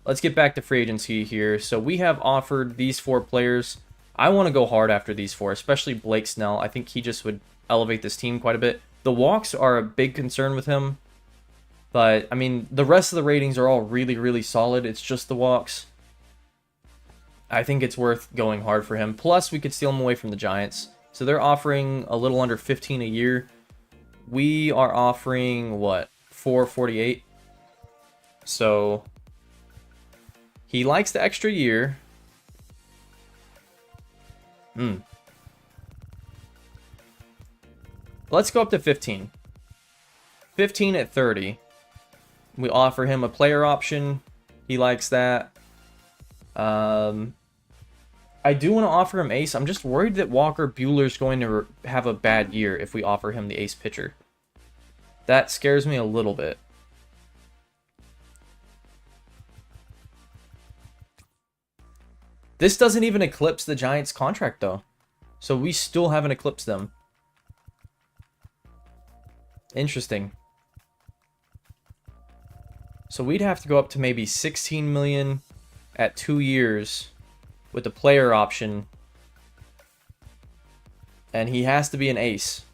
Let's get back to free agency here. So we have offered these 4 players. I want to go hard after these 4, especially Blake Snell. I think he just would elevate this team quite a bit. The walks are a big concern with him. But, I mean, the rest of the ratings are all really, really solid. It's just the walks. I think it's worth going hard for him. Plus, we could steal him away from the Giants. So they're offering a little under 15 a year. We are offering, what, 448? So He likes the extra year. Let's go up to 15. 15 at 30. We offer him a player option. He likes that. I do want to offer him ace. I'm just worried that Walker Buehler's going to have a bad year if we offer him the ace pitcher. That scares me a little bit. This doesn't even eclipse the Giants' contract, though. So we still haven't eclipsed them. Interesting. So we'd have to go up to maybe 16 million at 2 years with the player option. And he has to be an ace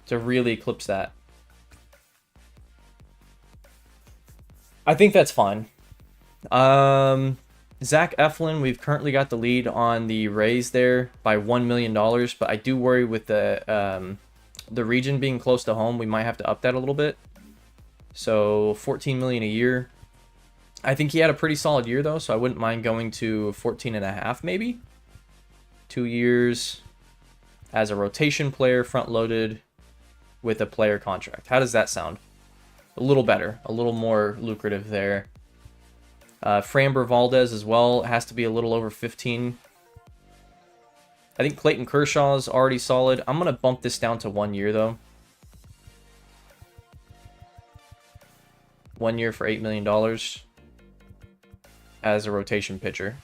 to really eclipse that. I think that's fine. Zach Eflin, we've currently got the lead on the Rays there by $1 million, but I do worry with the region being close to home, we might have to up that a little bit. So 14 million a year. I think he had a pretty solid year though, so I wouldn't mind going to 14.5 maybe. 2 years as a rotation player, front loaded with a player contract. How does that sound? A little better, a little more lucrative there. Framber Valdez as well has to be a little over 15. I think Clayton Kershaw's already solid. I'm going to bump this down to 1 year though. 1 year for $8 million as a rotation pitcher.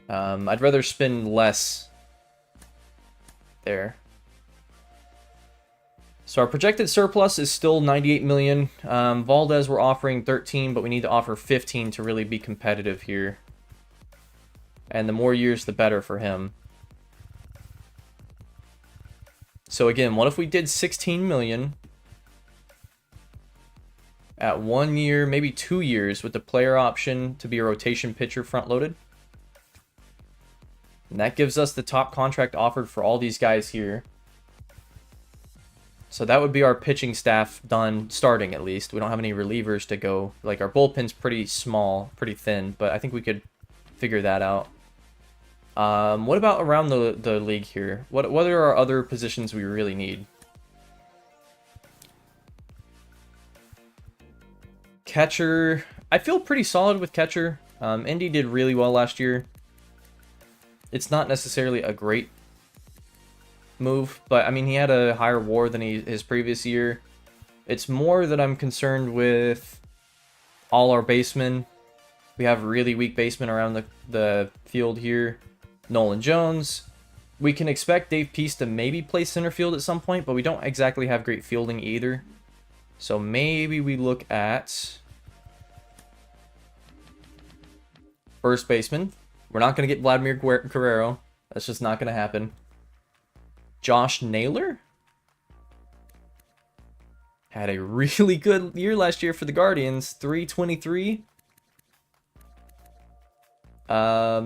I'd rather spend less there. So our projected surplus is still 98 million. Valdez we're offering 13, but we need to offer 15 to really be competitive here. And the more years, the better for him. So again, what if we did 16 million at 1 year, maybe 2 years with the player option to be a rotation pitcher front loaded? And that gives us the top contract offered for all these guys here. So that would be our pitching staff done, starting at least. We don't have any relievers to go. Like, our bullpen's pretty small, pretty thin, but I think we could figure that out. What about around the league here? What are our other positions we really need? Catcher. I feel pretty solid with catcher. Indy did really well last year. It's not necessarily a great move, but I mean, he had a higher WAR than his previous year. It's more that I'm concerned with all our basemen. We have really weak basemen around the field here. Nolan Jones. We can expect Dave Peace to maybe play center field at some point, but we don't exactly have great fielding either. So maybe we look at first baseman. We're not going to get Vladimir Guerrero. That's just not going to happen. Josh Naylor had a really good year last year for the Guardians. 323.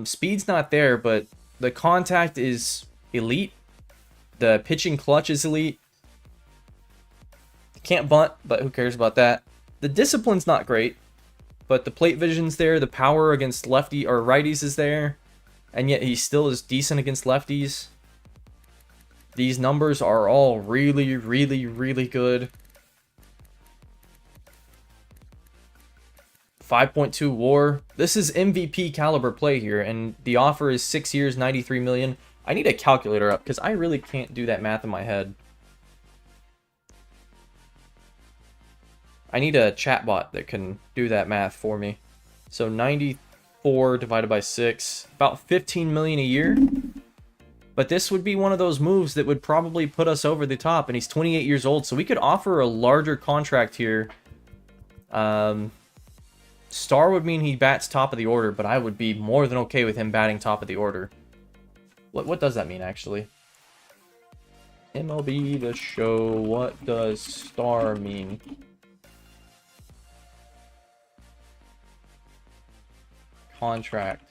Speed's not there, but the contact is elite. The pitching clutch is elite. Can't bunt, but who cares about that? The discipline's not great, but the plate vision's there. The power against lefty or righties is there, and yet he still is decent against lefties. These numbers are all really, really, really good. 5.2 WAR. This is MVP caliber play here, and the offer is 6 years, 93 million. I need a calculator up because I really can't do that math in my head. I need a chatbot that can do that math for me. So 94 divided by 6, about 15 million a year. But this would be one of those moves that would probably put us over the top, and he's 28 years old, so we could offer a larger contract here. Star would mean he bats top of the order, but I would be more than okay with him batting top of the order. What does that mean, actually? MLB The Show, what does star mean? Contract.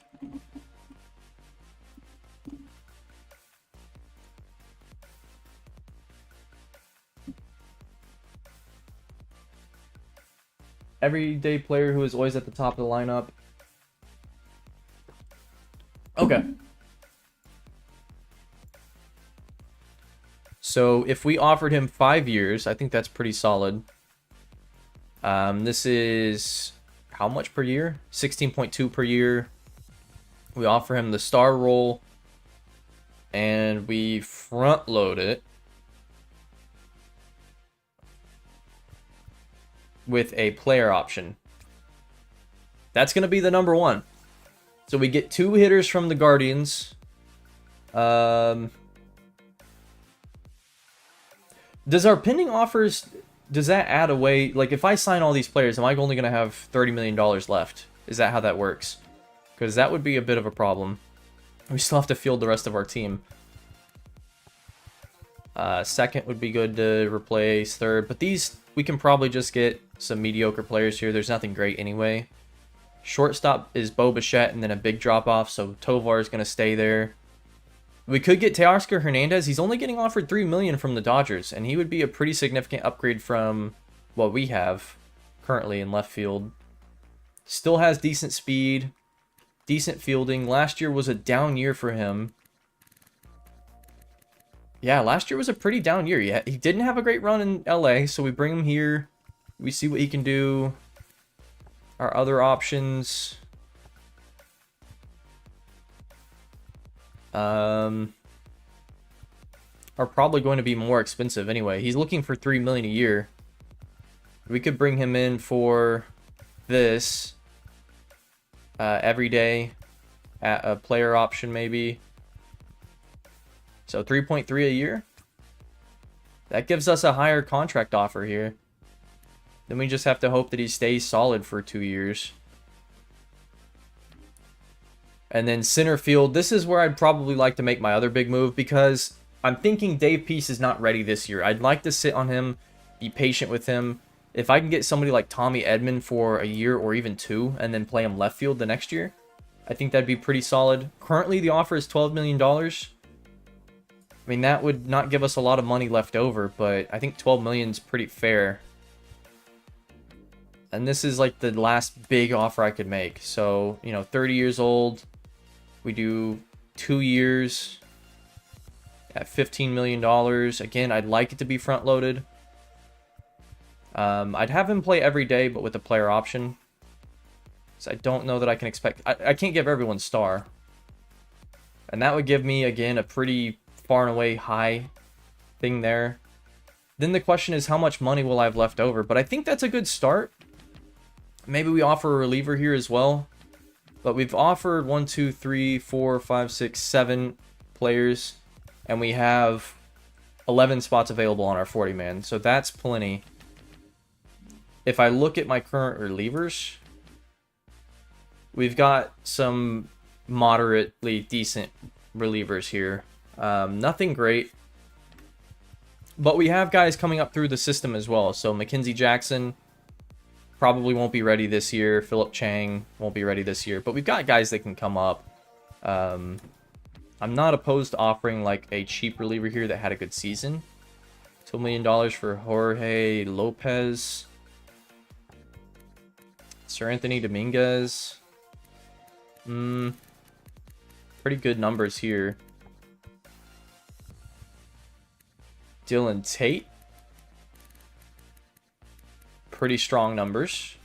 everyday player who is always at the top of the lineup. Okay. So if we offered him 5 years, I think that's pretty solid. This is how much per year? 16.2 per year. We offer him the star role, and we front load it with a player option. That's going to be the number one. So we get 2 hitters from the Guardians. Does our pending offers, does that add away? Like, if I sign all these players, am I only going to have $30 million left? Is that how that works? Because that would be a bit of a problem. We still have to field the rest of our team. Second would be good to replace. Third, but these, we can probably just get some mediocre players here. There's nothing great anyway. Shortstop is Bo Bichette and then a big drop-off, so Tovar is going to stay there. We could get Teoscar Hernandez. He's only getting offered $3 million from the Dodgers, and he would be a pretty significant upgrade from what we have currently in left field. Still has decent speed, decent fielding. Last year was a down year for him. Yeah, last year was a pretty down year. Yeah, he didn't have a great run in LA, so we bring him here. We see what he can do. Our other options. Are probably going to be more expensive anyway. He's looking for $3 million a year. We could bring him in for this every day at a player option maybe. So 3.3 a year. That gives us a higher contract offer here. Then we just have to hope that he stays solid for 2 years. And then center field, this is where I'd probably like to make my other big move, because I'm thinking Dave Peace is not ready this year. I'd like to sit on him, be patient with him. If I can get somebody like Tommy Edman for a year or even 2, and then play him left field the next year, I think that'd be pretty solid. Currently, the offer is $12 million. I mean, that would not give us a lot of money left over, but I think 12 million is pretty fair. And this is like the last big offer I could make. So, you know, 30 years old. We do 2 years at $15 million. Again, I'd like it to be front loaded. I'd have him play every day, but with a player option. So I don't know that I can expect... I can't give everyone star. And that would give me, again, a pretty far and away high thing there. Then the question is, how much money will I have left over? But I think that's a good start. Maybe we offer a reliever here as well. But we've offered 1, 2, 3, 4, 5, 6, 7 players. And we have 11 spots available on our 40-man. So that's plenty. If I look at my current relievers, we've got some moderately decent relievers here. Nothing great. But we have guys coming up through the system as well. So Mackenzie Jackson probably won't be ready this year. Philip Chang won't be ready this year. But we've got guys that can come up. I'm not opposed to offering like a cheap reliever here that had a good season. $2 million for Jorge Lopez. Sir Anthony Dominguez. Pretty good numbers here. Dylan Tate. Pretty strong numbers.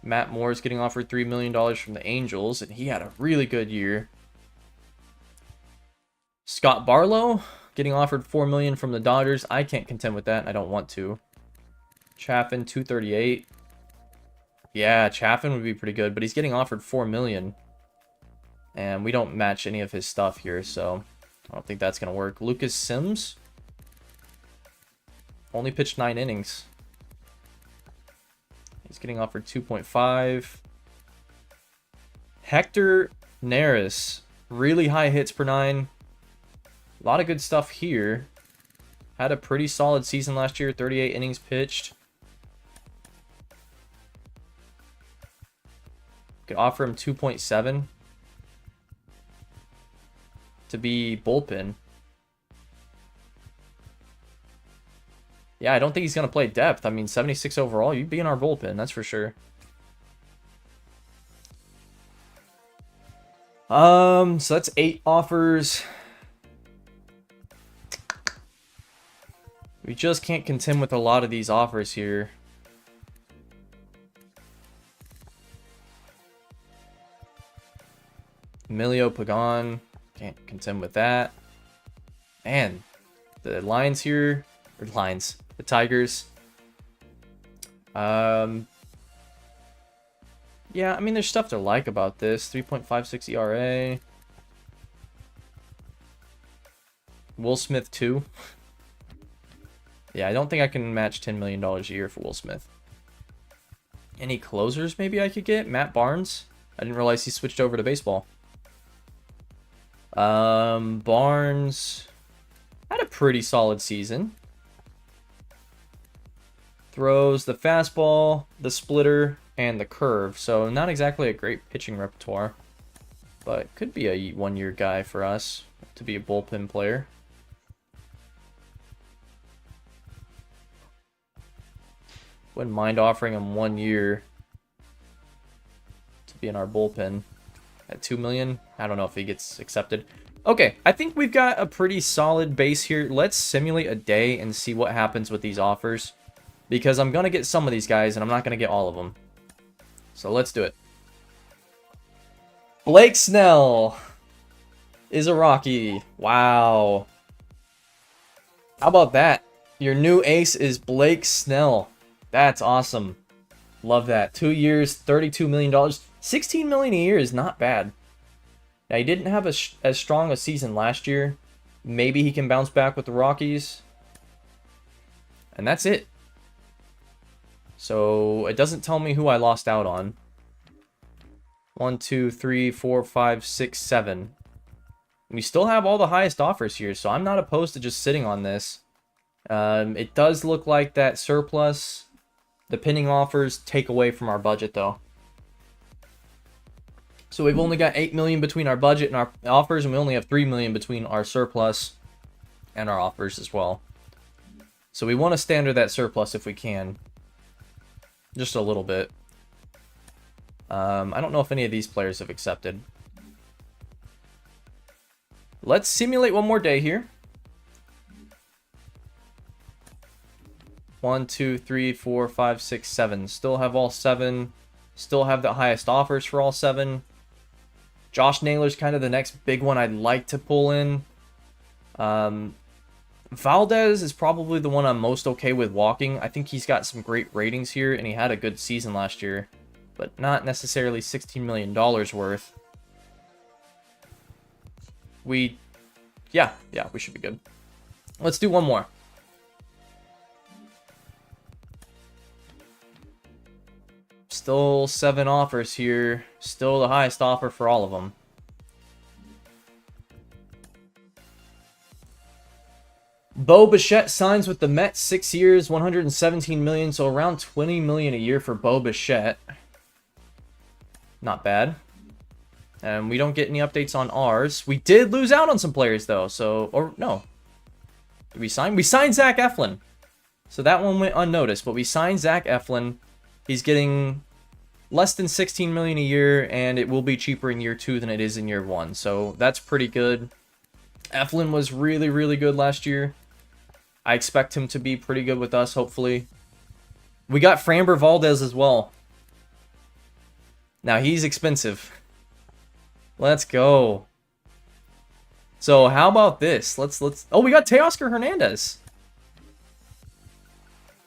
Matt Moore is getting offered $3 million from the Angels, and he had a really good year. Scott Barlow getting offered $4 million from the Dodgers. I can't contend with that, and I don't want to. Chaffin, $238. Yeah, Chaffin would be pretty good, but he's getting offered $4 million. And we don't match any of his stuff here, so I don't think that's going to work. Lucas Sims only pitched 9 innings. He's getting offered 2.5. Hector Neris, really high hits per 9. A lot of good stuff here. Had a pretty solid season last year, 38 innings pitched. Could offer him 2.7 to be bullpen. Yeah, I don't think he's going to play depth. I mean, 76 overall, you'd be in our bullpen, that's for sure. So that's 8 offers. We just can't contend with a lot of these offers here. Emilio Pagan, can't contend with that. Man, the Lions here, or Lions, the Tigers. Yeah, I mean, there's stuff to like about this. 3.56 ERA. Will Smith, 2. Yeah, I don't think I can match $10 million a year for Will Smith. Any closers maybe I could get? Matt Barnes. I didn't realize he switched over to baseball. Barnes had a pretty solid season. Throws the fastball, the splitter, and the curve. So not exactly a great pitching repertoire, but could be a one-year guy for us to be a bullpen player. Wouldn't mind offering him 1 year to be in our bullpen at $2 million. I don't know if he gets accepted. Okay, I think we've got a pretty solid base here. Let's simulate a day and see what happens with these offers, because I'm going to get some of these guys and I'm not going to get all of them. So let's do it. Blake Snell is a Rocky. Wow. How about that? Your new ace is Blake Snell. That's awesome. Love that. 2 years, $32 million. $16 million a year is not bad. Now, he didn't have as strong a season last year. Maybe he can bounce back with the Rockies. And that's it. So, it doesn't tell me who I lost out on. 1, 2, 3, 4, 5, 6, 7. We still have all the highest offers here, so I'm not opposed to just sitting on this. It does look like that surplus, the pinning offers, take away from our budget, though. So we've only got $8 million between our budget and our offers, and we only have $3 million between our surplus and our offers as well. So we want to standard that surplus if we can. Just a little bit. I don't know if any of these players have accepted. Let's simulate one more day here. 1, 2, 3, 4, 5, 6, 7. Still have all 7. Still have the highest offers for all 7. Josh Naylor's kind of the next big one I'd like to pull in. Valdez is probably the one I'm most okay with walking. I think he's got some great ratings here, and he had a good season last year, but not necessarily $16 million worth. Yeah, we should be good. Let's do one more. Still 7 offers here. Still the highest offer for all of them. Bo Bichette signs with the Mets, 6 years, $117 million, so around $20 million a year for Bo Bichette. Not bad. And we don't get any updates on ours. We did lose out on some players, though, so... Or, no. Did we sign? We signed Zach Eflin. So that one went unnoticed, but we signed Zach Eflin. He's getting less than $16 million a year, and it will be cheaper in year 2 than it is in year 1. So that's pretty good. Eflin was really, really good last year. I expect him to be pretty good with us, hopefully. We got Framber Valdez as well. Now, he's expensive. Let's go. So, how about this? Let's... Oh, we got Teoscar Hernandez.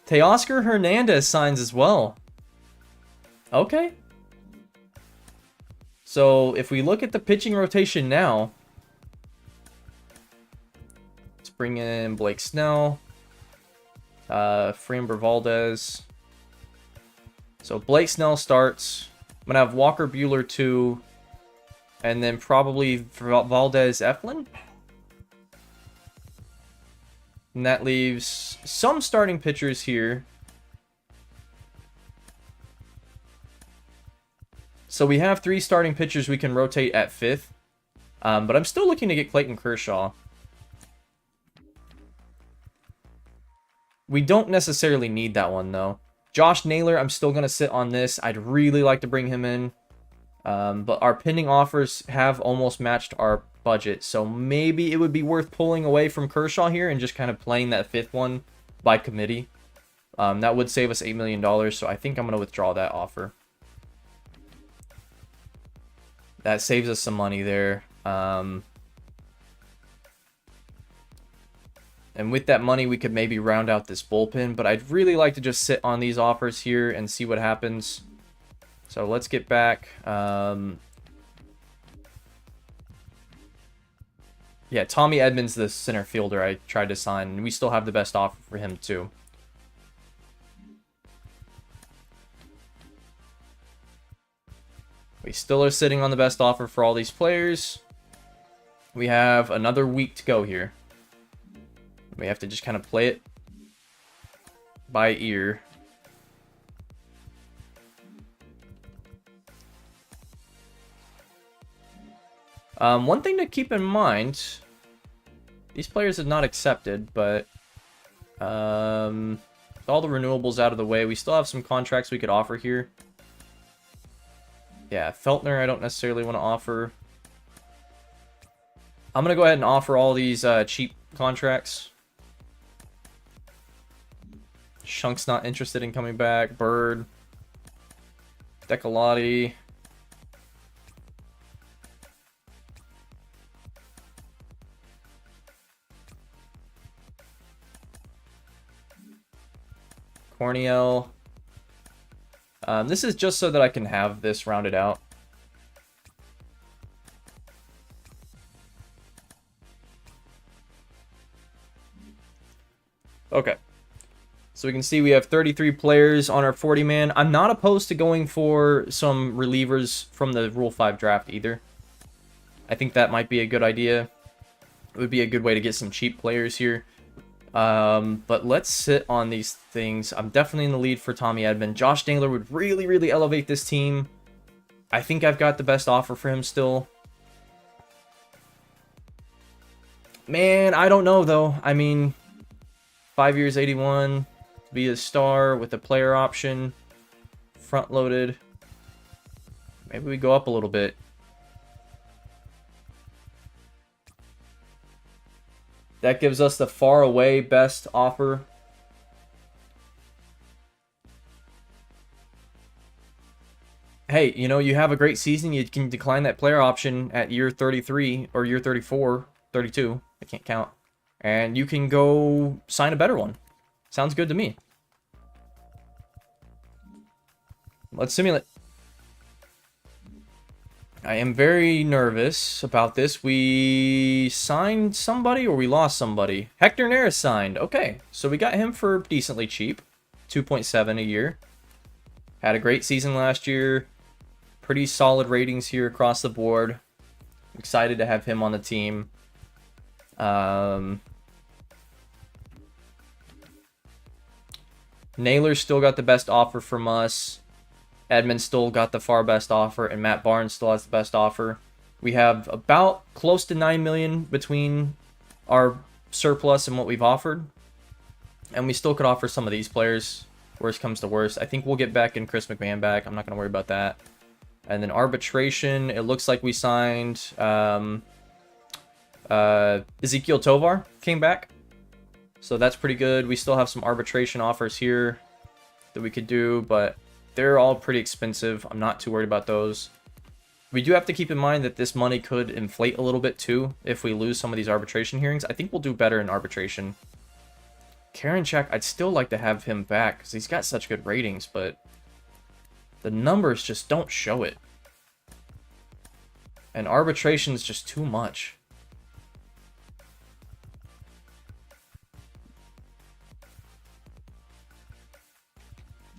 Teoscar Hernandez signs as well. Okay. So, if we look at the pitching rotation now, let's bring in Blake Snell, Framber Valdez. So, Blake Snell starts. I'm going to have Walker Buehler 2, and then probably Valdez Eflin. And that leaves some starting pitchers here. So we have 3 starting pitchers we can rotate at 5th. But I'm still looking to get Clayton Kershaw. We don't necessarily need that one, though. Josh Naylor, I'm still going to sit on this. I'd really like to bring him in. But our pending offers have almost matched our budget. So maybe it would be worth pulling away from Kershaw here and just kind of playing that 5th one by committee. That would save us $8 million. So I think I'm going to withdraw that offer. That saves us some money there. And with that money, we could maybe round out this bullpen. But I'd really like to just sit on these offers here and see what happens. So let's get back. Yeah, Tommy Edmonds, the center fielder I tried to sign. And we still have the best offer for him, too. We still are sitting on the best offer for all these players. We have another week to go here. We have to just kind of play it by ear. One thing to keep in mind, these players have not accepted, but with all the renewables out of the way, we still have some contracts we could offer here. Yeah, Feltner I don't necessarily want to offer. I'm going to go ahead and offer all these cheap contracts. Shunk's not interested in coming back. Bird. Decalotti. Corniel. This is just so that I can have this rounded out. Okay. So we can see we have 33 players on our 40-man. I'm not opposed to going for some relievers from the Rule 5 draft either. I think that might be a good idea. It would be a good way to get some cheap players here. But let's sit on these things. I'm definitely in the lead for Tommy Edman. Josh Naylor would really, really elevate this team. I think I've got the best offer for him still. Man, I don't know, though. I mean, 5 years, 81, be a star with a player option, front-loaded. Maybe we go up a little bit. That gives us the far away best offer. Hey, you know, you have a great season. You can decline that player option at year 33 or year 34, 32. I can't count. And you can go sign a better one. Sounds good to me. Let's simulate. I am very nervous about this. We signed somebody or we lost somebody. Hector Neris signed. Okay, so we got him for decently cheap. 2.7 a year. Had a great season last year. Pretty solid ratings here across the board. Excited to have him on the team. Naylor still got the best offer from us. Edmund still got the far best offer, and Matt Barnes still has the best offer. We have about close to $9 million between our surplus and what we've offered. And we still could offer some of these players. Worst comes to worst. I think we'll get back in Chris McMahon back. I'm not going to worry about that. And then arbitration, it looks like we signed Ezekiel Tovar came back. So that's pretty good. We still have some arbitration offers here that we could do, but they're all pretty expensive. I'm not too worried about those. We do have to keep in mind that this money could inflate a little bit too if we lose some of these arbitration hearings. I think we'll do better in arbitration. Karinchak, I'd still like to have him back because he's got such good ratings, but the numbers just don't show it. And arbitration is just too much.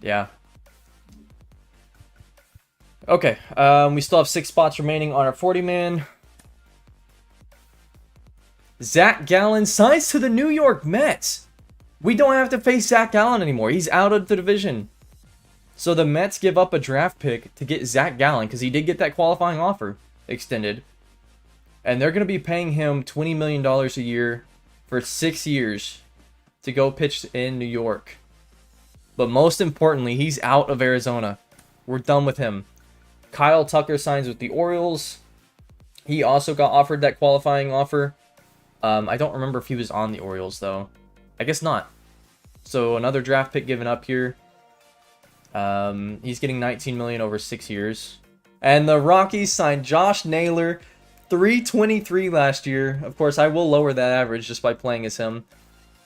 Yeah. Okay, we still have 6 spots remaining on our 40-man. Zach Gallen signs to the New York Mets. We don't have to face Zach Gallen anymore. He's out of the division. So the Mets give up a draft pick to get Zach Gallen because he did get that qualifying offer extended. And they're going to be paying him $20 million a year for 6 years. to go pitch in New York. But most importantly, he's out of Arizona. We're done with him. Kyle Tucker signs with the Orioles. He also got offered that qualifying offer. I don't remember if he was on the Orioles, though. I guess not. So another draft pick given up here. He's getting $19 million over 6 years. And the Rockies signed Josh Naylor, 323 last year. Of course, I will lower that average just by playing as him.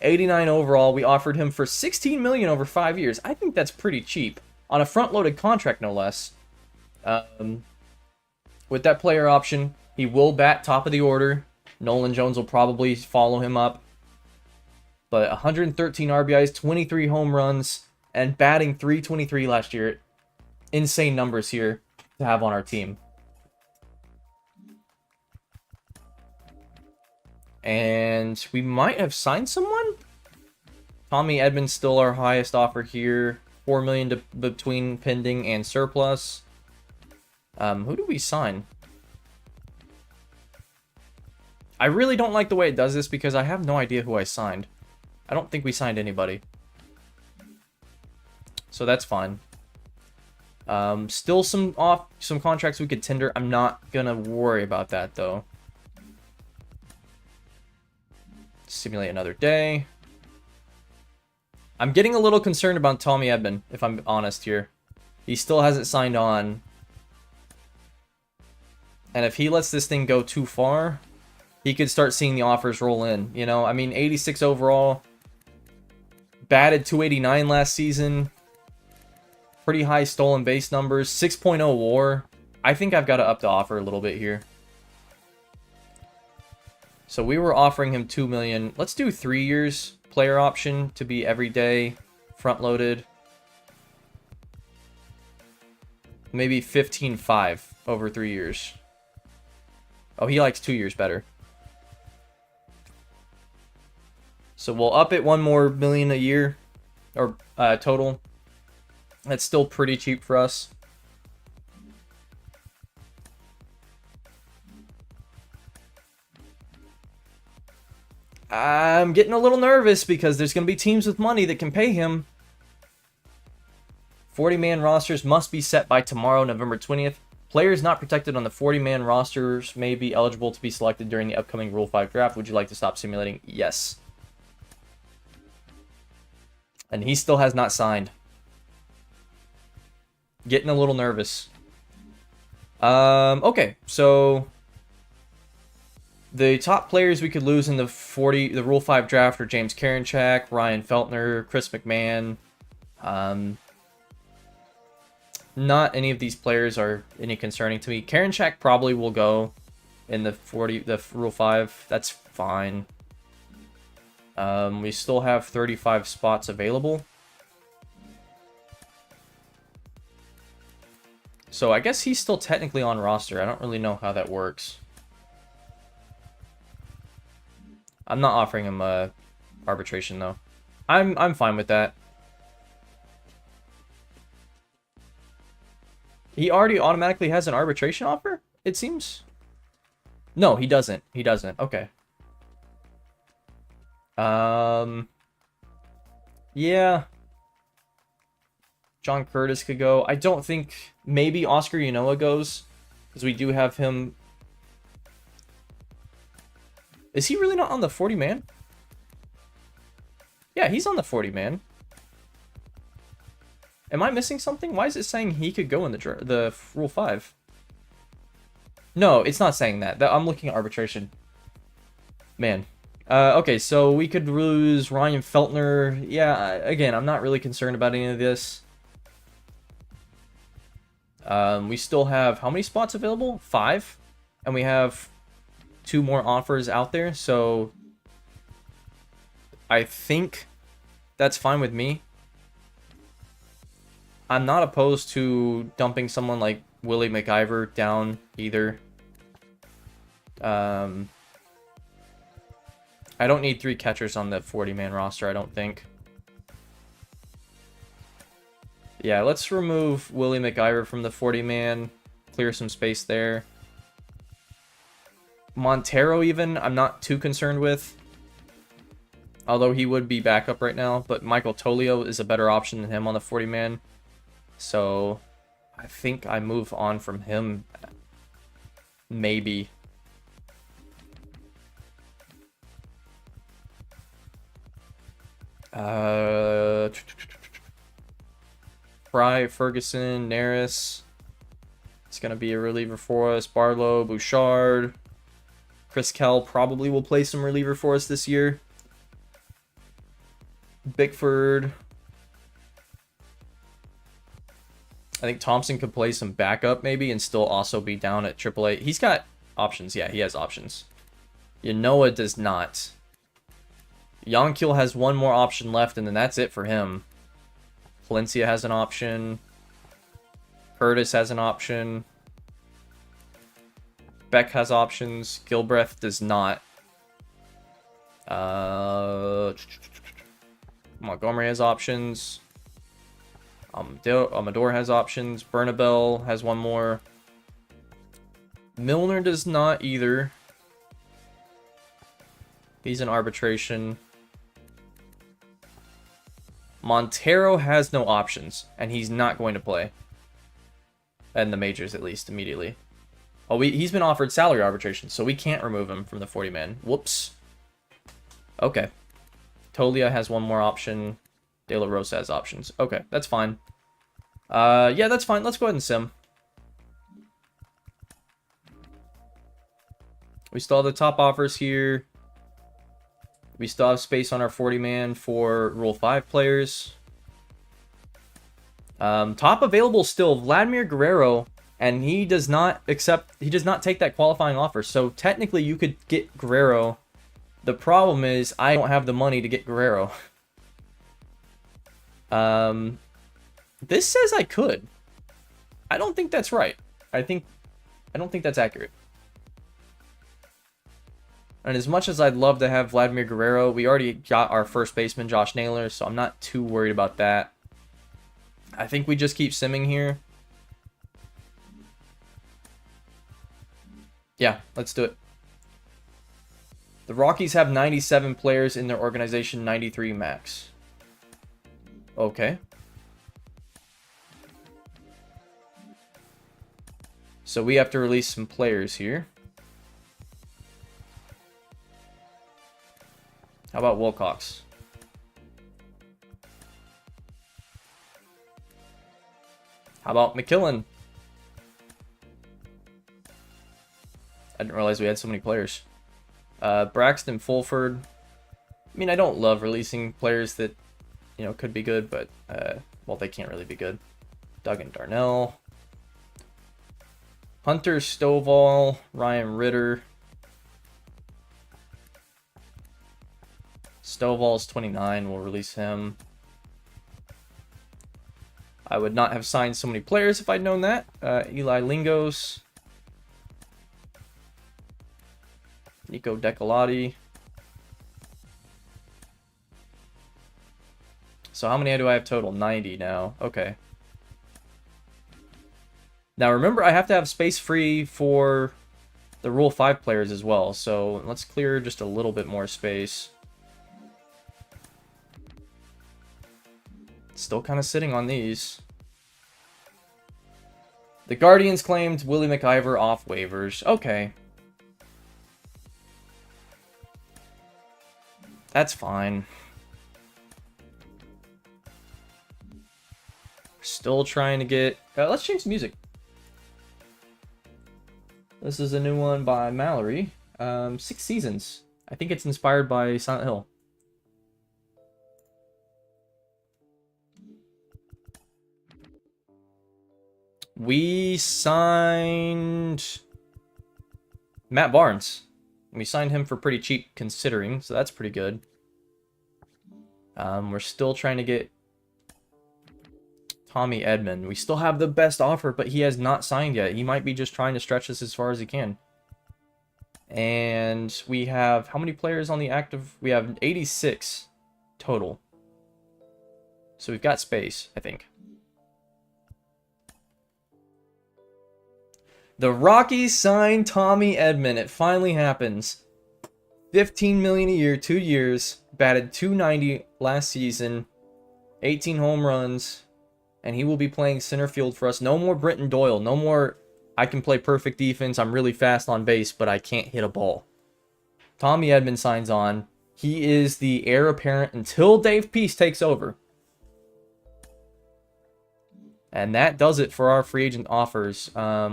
89 overall. We offered him for $16 million over 5 years. I think that's pretty cheap. On a front-loaded contract, no less. With that player option, he will bat top of the order. Nolan Jones will probably follow him up. But 113 RBIs, 23 home runs, and batting 323 last year. Insane numbers here to have on our team. And we might have signed someone? Tommy Edmonds still our highest offer here. $4 million between pending and surplus. Who do we sign? I really don't like the way it does this because I have no idea who I signed. I don't think we signed anybody. So that's fine. Still some contracts we could tender. I'm not gonna worry about that though. Simulate another day. I'm getting a little concerned about Tommy Edman, if I'm honest here. He still hasn't signed on. And if he lets this thing go too far, he could start seeing the offers roll in. You know, I mean, 86 overall. Batted 289 last season. Pretty high stolen base numbers. 6.0 WAR. I think I've got to up the offer a little bit here. So we were offering him $2 million. Let's do 3 years. Player option to be every day. Front loaded. Maybe 15.5 over 3 years. Oh, he likes 2 years better. So we'll up it $1 more million a year. Or total. That's still pretty cheap for us. I'm getting a little nervous because there's going to be teams with money that can pay him. 40-man rosters must be set by tomorrow, November 20th. Players not protected on the 40-man rosters may be eligible to be selected during the upcoming Rule 5 draft. Would you like to stop simulating? Yes. And he still has not signed. Getting a little nervous. Okay, so the top players we could lose in the Rule 5 draft are James Karinchak, Ryan Feltner, Chris McMahon. Not any of these players are any concerning to me. Karinchak probably will go in the Rule 5. That's fine. We still have 35 spots available. So I guess he's still technically on roster. I don't really know how that works. I'm not offering him arbitration though. I'm fine with that. He already automatically has an arbitration offer, it seems. No, he doesn't. He doesn't. Okay. Yeah. John Curtis could go. I don't think... Maybe Oscar Yanoa goes. Because we do have him... Is he really not on the 40-man? Yeah, he's on the 40-man. Am I missing something? Why is it saying he could go in the Rule 5? No, it's not saying that. I'm looking at arbitration. Man. Okay, so we could lose Ryan Feltner. Yeah, again, I'm not really concerned about any of this. We still have how many spots available? 5. And we have 2 more offers out there. So I think that's fine with me. I'm not opposed to dumping someone like Willie McIver down either. I don't need 3 catchers on the 40-man roster, I don't think. Yeah, let's remove Willie McIver from the 40-man. Clear some space there. Montero even, I'm not too concerned with. Although he would be backup right now, but Michael Tolio is a better option than him on the 40-man. So I think I move on from him. Maybe. Fry, Ferguson, Neris. It's going to be a reliever for us. Barlow, Bouchard. Chris Kell probably will play some reliever for us this year. Bickford. I think Thompson could play some backup maybe and still also be down at AAA. He's got options. Yeah, he has options. Yanoa does not. Yonkil has one more option left, and then that's it for him. Valencia has an option. Curtis has an option. Beck has options. Gilbreth does not. Montgomery has options. Amador has options. Bernabel has one more. Milner does not either. He's in arbitration. Montero has no options, and he's not going to play. In the majors, at least, immediately. Oh, he's been offered salary arbitration, so we can't remove him from the 40-man. Whoops. Okay. Tolia has one more option. De La Rosa has options. Okay, that's fine. Yeah, that's fine. Let's go ahead and sim. We still have the top offers here. We still have space on our 40-man for Rule 5 players. Top available still, Vladimir Guerrero, and he does not take that qualifying offer. So technically you could get Guerrero. The problem is I don't have the money to get Guerrero. This says I could. I don't think that's right. I don't think that's accurate. And as much as I'd love to have Vladimir Guerrero, we already got our first baseman, Josh Naylor, so I'm not too worried about that. I think we just keep simming here. Yeah, let's do it. The Rockies have 97 players in their organization, 93 max. Okay. So we have to release some players here. How about Wilcox? How about McKillen? I didn't realize we had so many players. Braxton Fulford. I mean, I don't love releasing players that, you know, could be good, but, well, they can't really be good. Duggan Darnell. Hunter Stovall. Ryan Ritter. Stovall's 29. We'll release him. I would not have signed so many players if I'd known that. Eli Lingos. Nico Decolati. So how many do I have total? 90 now. Okay. Now remember, I have to have space free for the Rule 5 players as well. So let's clear just a little bit more space. Still kind of sitting on these. The Guardians claimed Willie McIver off waivers. Okay. That's fine. Still trying to get... let's change the music. This is a new one by Mallory. 6 Seasons. I think it's inspired by Silent Hill. We signed Matt Barnes. We signed him for pretty cheap considering, so that's pretty good. We're still trying to get Tommy Edman. We still have the best offer, but he has not signed yet. He might be just trying to stretch us as far as he can. And we have, how many players on the active? We have 86 total. So we've got space, I think. The Rockies signed Tommy Edman. It finally happens. $15 million a year, 2 years. batted .290 last season, 18 home runs, and he will be playing center field for us. No more Britton Doyle. No more, I can play perfect defense. I'm really fast on base, but I can't hit a ball. Tommy Edman signs on. He is the heir apparent until Dave Peace takes over. And that does it for our free agent offers.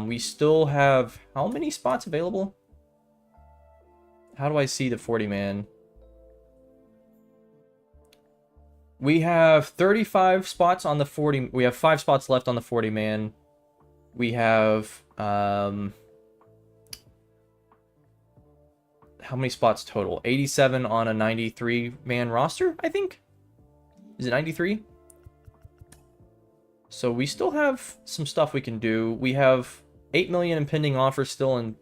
We still have how many spots available? How do I see the 40-man? We have 35 spots on the 40. We have 5 spots left on the 40-man. We have how many spots total? 87 on a 93-man roster, I think. Is it 93? So we still have some stuff we can do. We have 8 million in pending offers still, and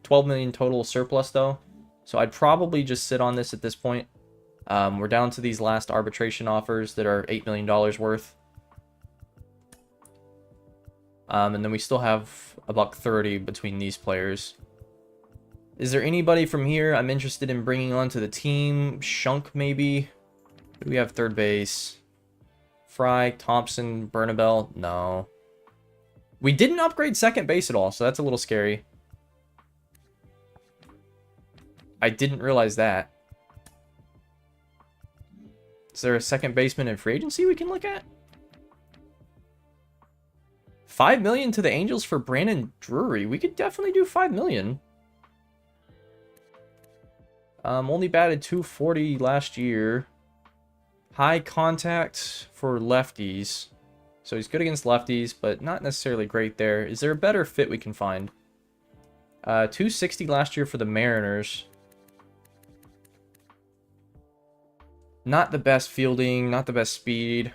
12 million total surplus though. So I'd probably just sit on this at this point. We're down to these last arbitration offers that are $8 million worth. And then we still have about 30 between these players. Is there anybody from here I'm interested in bringing onto the team? Shunk, maybe? Who do we have third base? Fry, Thompson, Bernabel? No. We didn't upgrade second base at all, so that's a little scary. I didn't realize that. Is there a second baseman in free agency we can look at? 5 million to the Angels for Brandon Drury. We could definitely do 5 million. Only batted .240 last year. High contact for lefties. So he's good against lefties, but not necessarily great there. Is there a better fit we can find? .260 last year for the Mariners. Not the best fielding, not the best speed.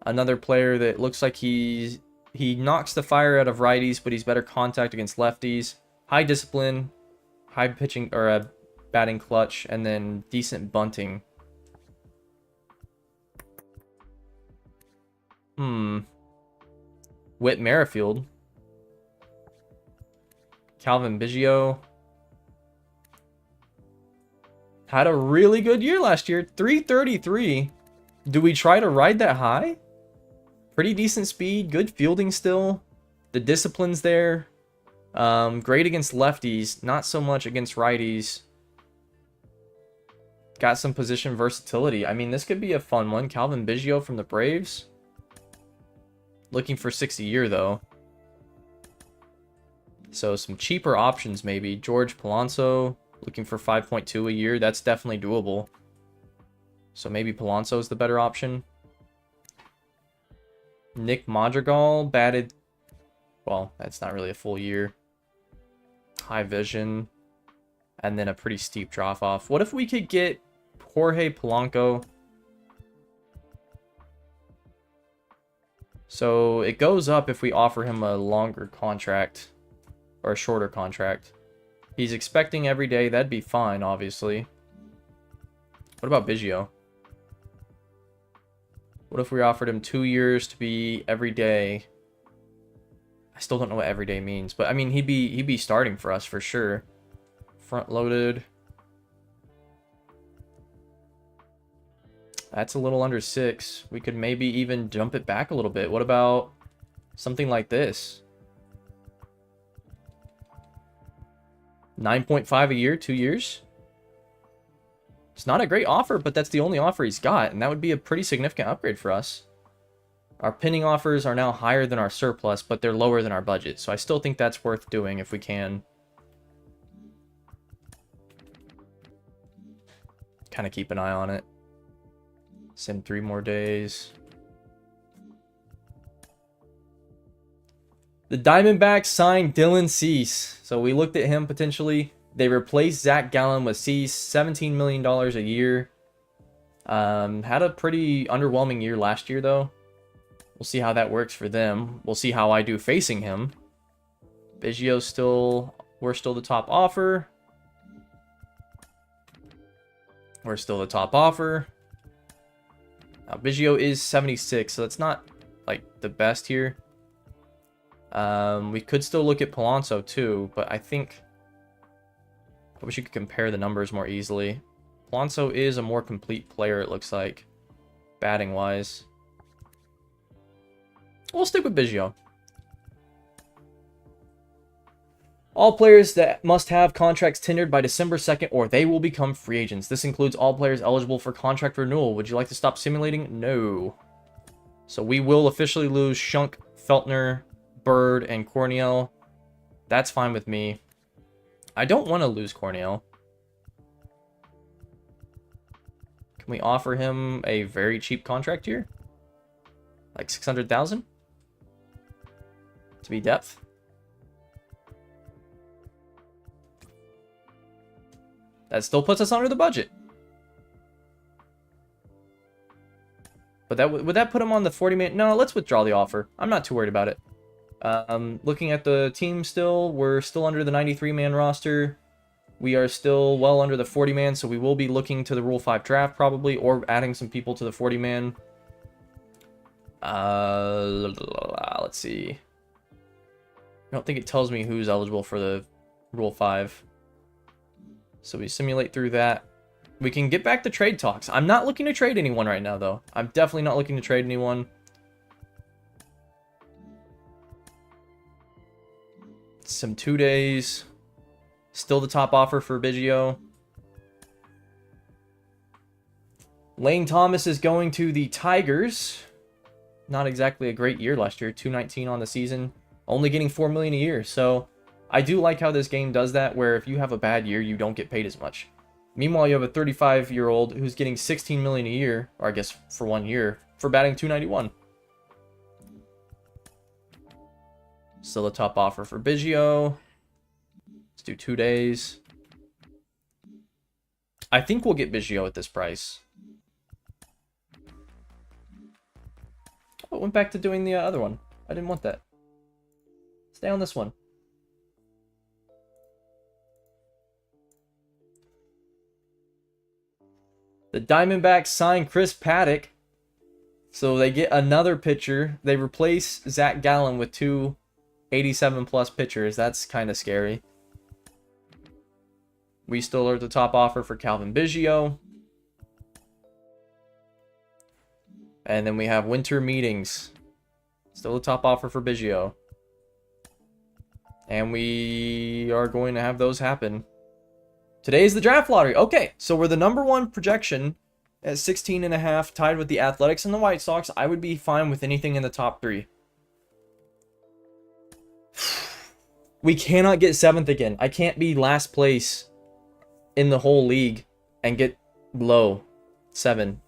Another player that looks like he knocks the fire out of righties, but he's better contact against lefties. High discipline, high pitching or batting clutch, and then decent bunting. Whit Merrifield. Calvin Biggio. Had a really good year last year. 333. Do we try to ride that high? Pretty decent speed. Good fielding still. The discipline's there. Great against lefties. Not so much against righties. Got some position versatility. I mean, this could be a fun one. Calvin Biggio from the Braves. Looking for 6 a year, though. So some cheaper options, maybe. George Palonso, looking for 5.2 a year. That's definitely doable. So maybe Palonso's the better option. Nick Madrigal batted... Well, that's not really a full year. High vision. And then a pretty steep drop-off. What if we could get Jorge Polanco? So it goes up if we offer him a longer contract. Or a shorter contract. He's expecting every day. That'd be fine, obviously. What about Biggio? What if we offered him 2 years to be every day? I still don't know what every day means. But, I mean, he'd be starting for us for sure. Front-loaded. That's a little under 6. We could maybe even jump it back a little bit. What about something like this? 9.5 a year, 2 years. It's not a great offer, but that's the only offer he's got, and that would be a pretty significant upgrade for us. Our pending offers are now higher than our surplus, but they're lower than our budget, so I still think that's worth doing if we can. Kind of keep an eye on it. Send 3 more days. The Diamondbacks signed Dylan Cease. So we looked at him potentially. They replaced Zach Gallen with Cease. $17 million a year. Had a pretty underwhelming year last year, though. We'll see how that works for them. We'll see how I do facing him. Biggio's still... We're still the top offer. We're still the top offer. Now, Biggio is 76, so that's not, like, the best here. We could still look at Palonso too, but I think I wish you could compare the numbers more easily. Alonso is a more complete player, it looks like, batting-wise. We'll stick with Biggio. All players that must have contracts tendered by December 2nd or they will become free agents. This includes all players eligible for contract renewal. Would you like to stop simulating? No. So we will officially lose Shunk, Feltner, Bird, and Corniel. That's fine with me. I don't want to lose Corniel. Can we offer him a very cheap contract here? Like 600,000? To be depth? That still puts us under the budget. But that would that put him on the 40-man? No, let's withdraw the offer. I'm not too worried about it. Looking at the team still, we're still under the 93-man roster. We are still well under the 40-man, so we will be looking to the Rule 5 draft probably, or adding some people to the 40-man. Let's see. I don't think it tells me who's eligible for the Rule 5. So we simulate through that. We can get back to trade talks. I'm not looking to trade anyone right now, though. I'm definitely not looking to trade anyone. Some 2 days. Still the top offer for Biggio. Lane Thomas is going to the Tigers. Not exactly a great year last year. 219 on the season. Only getting $4 million a year. So I do like how this game does that, where if you have a bad year, you don't get paid as much. Meanwhile, you have a 35-year-old who's getting $16 million a year, or I guess for 1 year, for batting 291. Still a top offer for Biggio. Let's do 2 days. I think we'll get Biggio at this price. Oh, it went back to doing the other one. I didn't want that. Stay on this one. The Diamondbacks sign Chris Paddock. So they get another pitcher. They replace Zach Gallen with 2 87-plus pitchers. That's kind of scary. We still are at the top offer for Calvin Biggio. And then we have winter meetings. Still a top offer for Biggio. And we are going to have those happen. Today is the draft lottery. Okay, so we're the #1 projection at 16.5, tied with the Athletics and the White Sox. I would be fine with anything in the top 3. We cannot get 7th again. I can't be last place in the whole league and get low 7.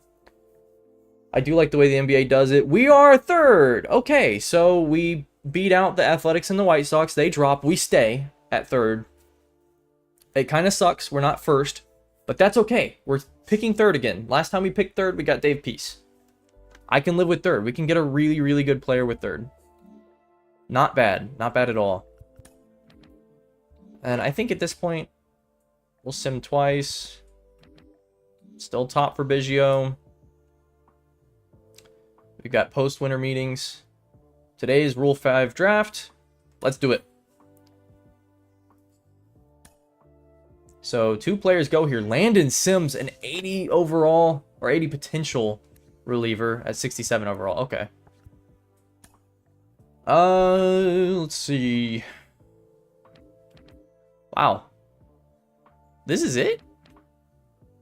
I do like the way the NBA does it. We are 3rd. Okay, so we beat out the Athletics and the White Sox. They drop. We stay at 3rd. It kind of sucks. We're not 1st, but that's okay. We're picking 3rd again. Last time we picked 3rd, we got Dave Peace. I can live with 3rd. We can get a really, really good player with 3rd. Not bad. Not bad at all. And I think at this point, we'll sim twice. Still top for Biggio. We've got post-winter meetings. Today's Rule 5 draft. Let's do it. So 2 players go here. Landon Sims, an 80 overall, or 80 potential reliever at 67 overall. Okay. Let's see. Wow. This is it?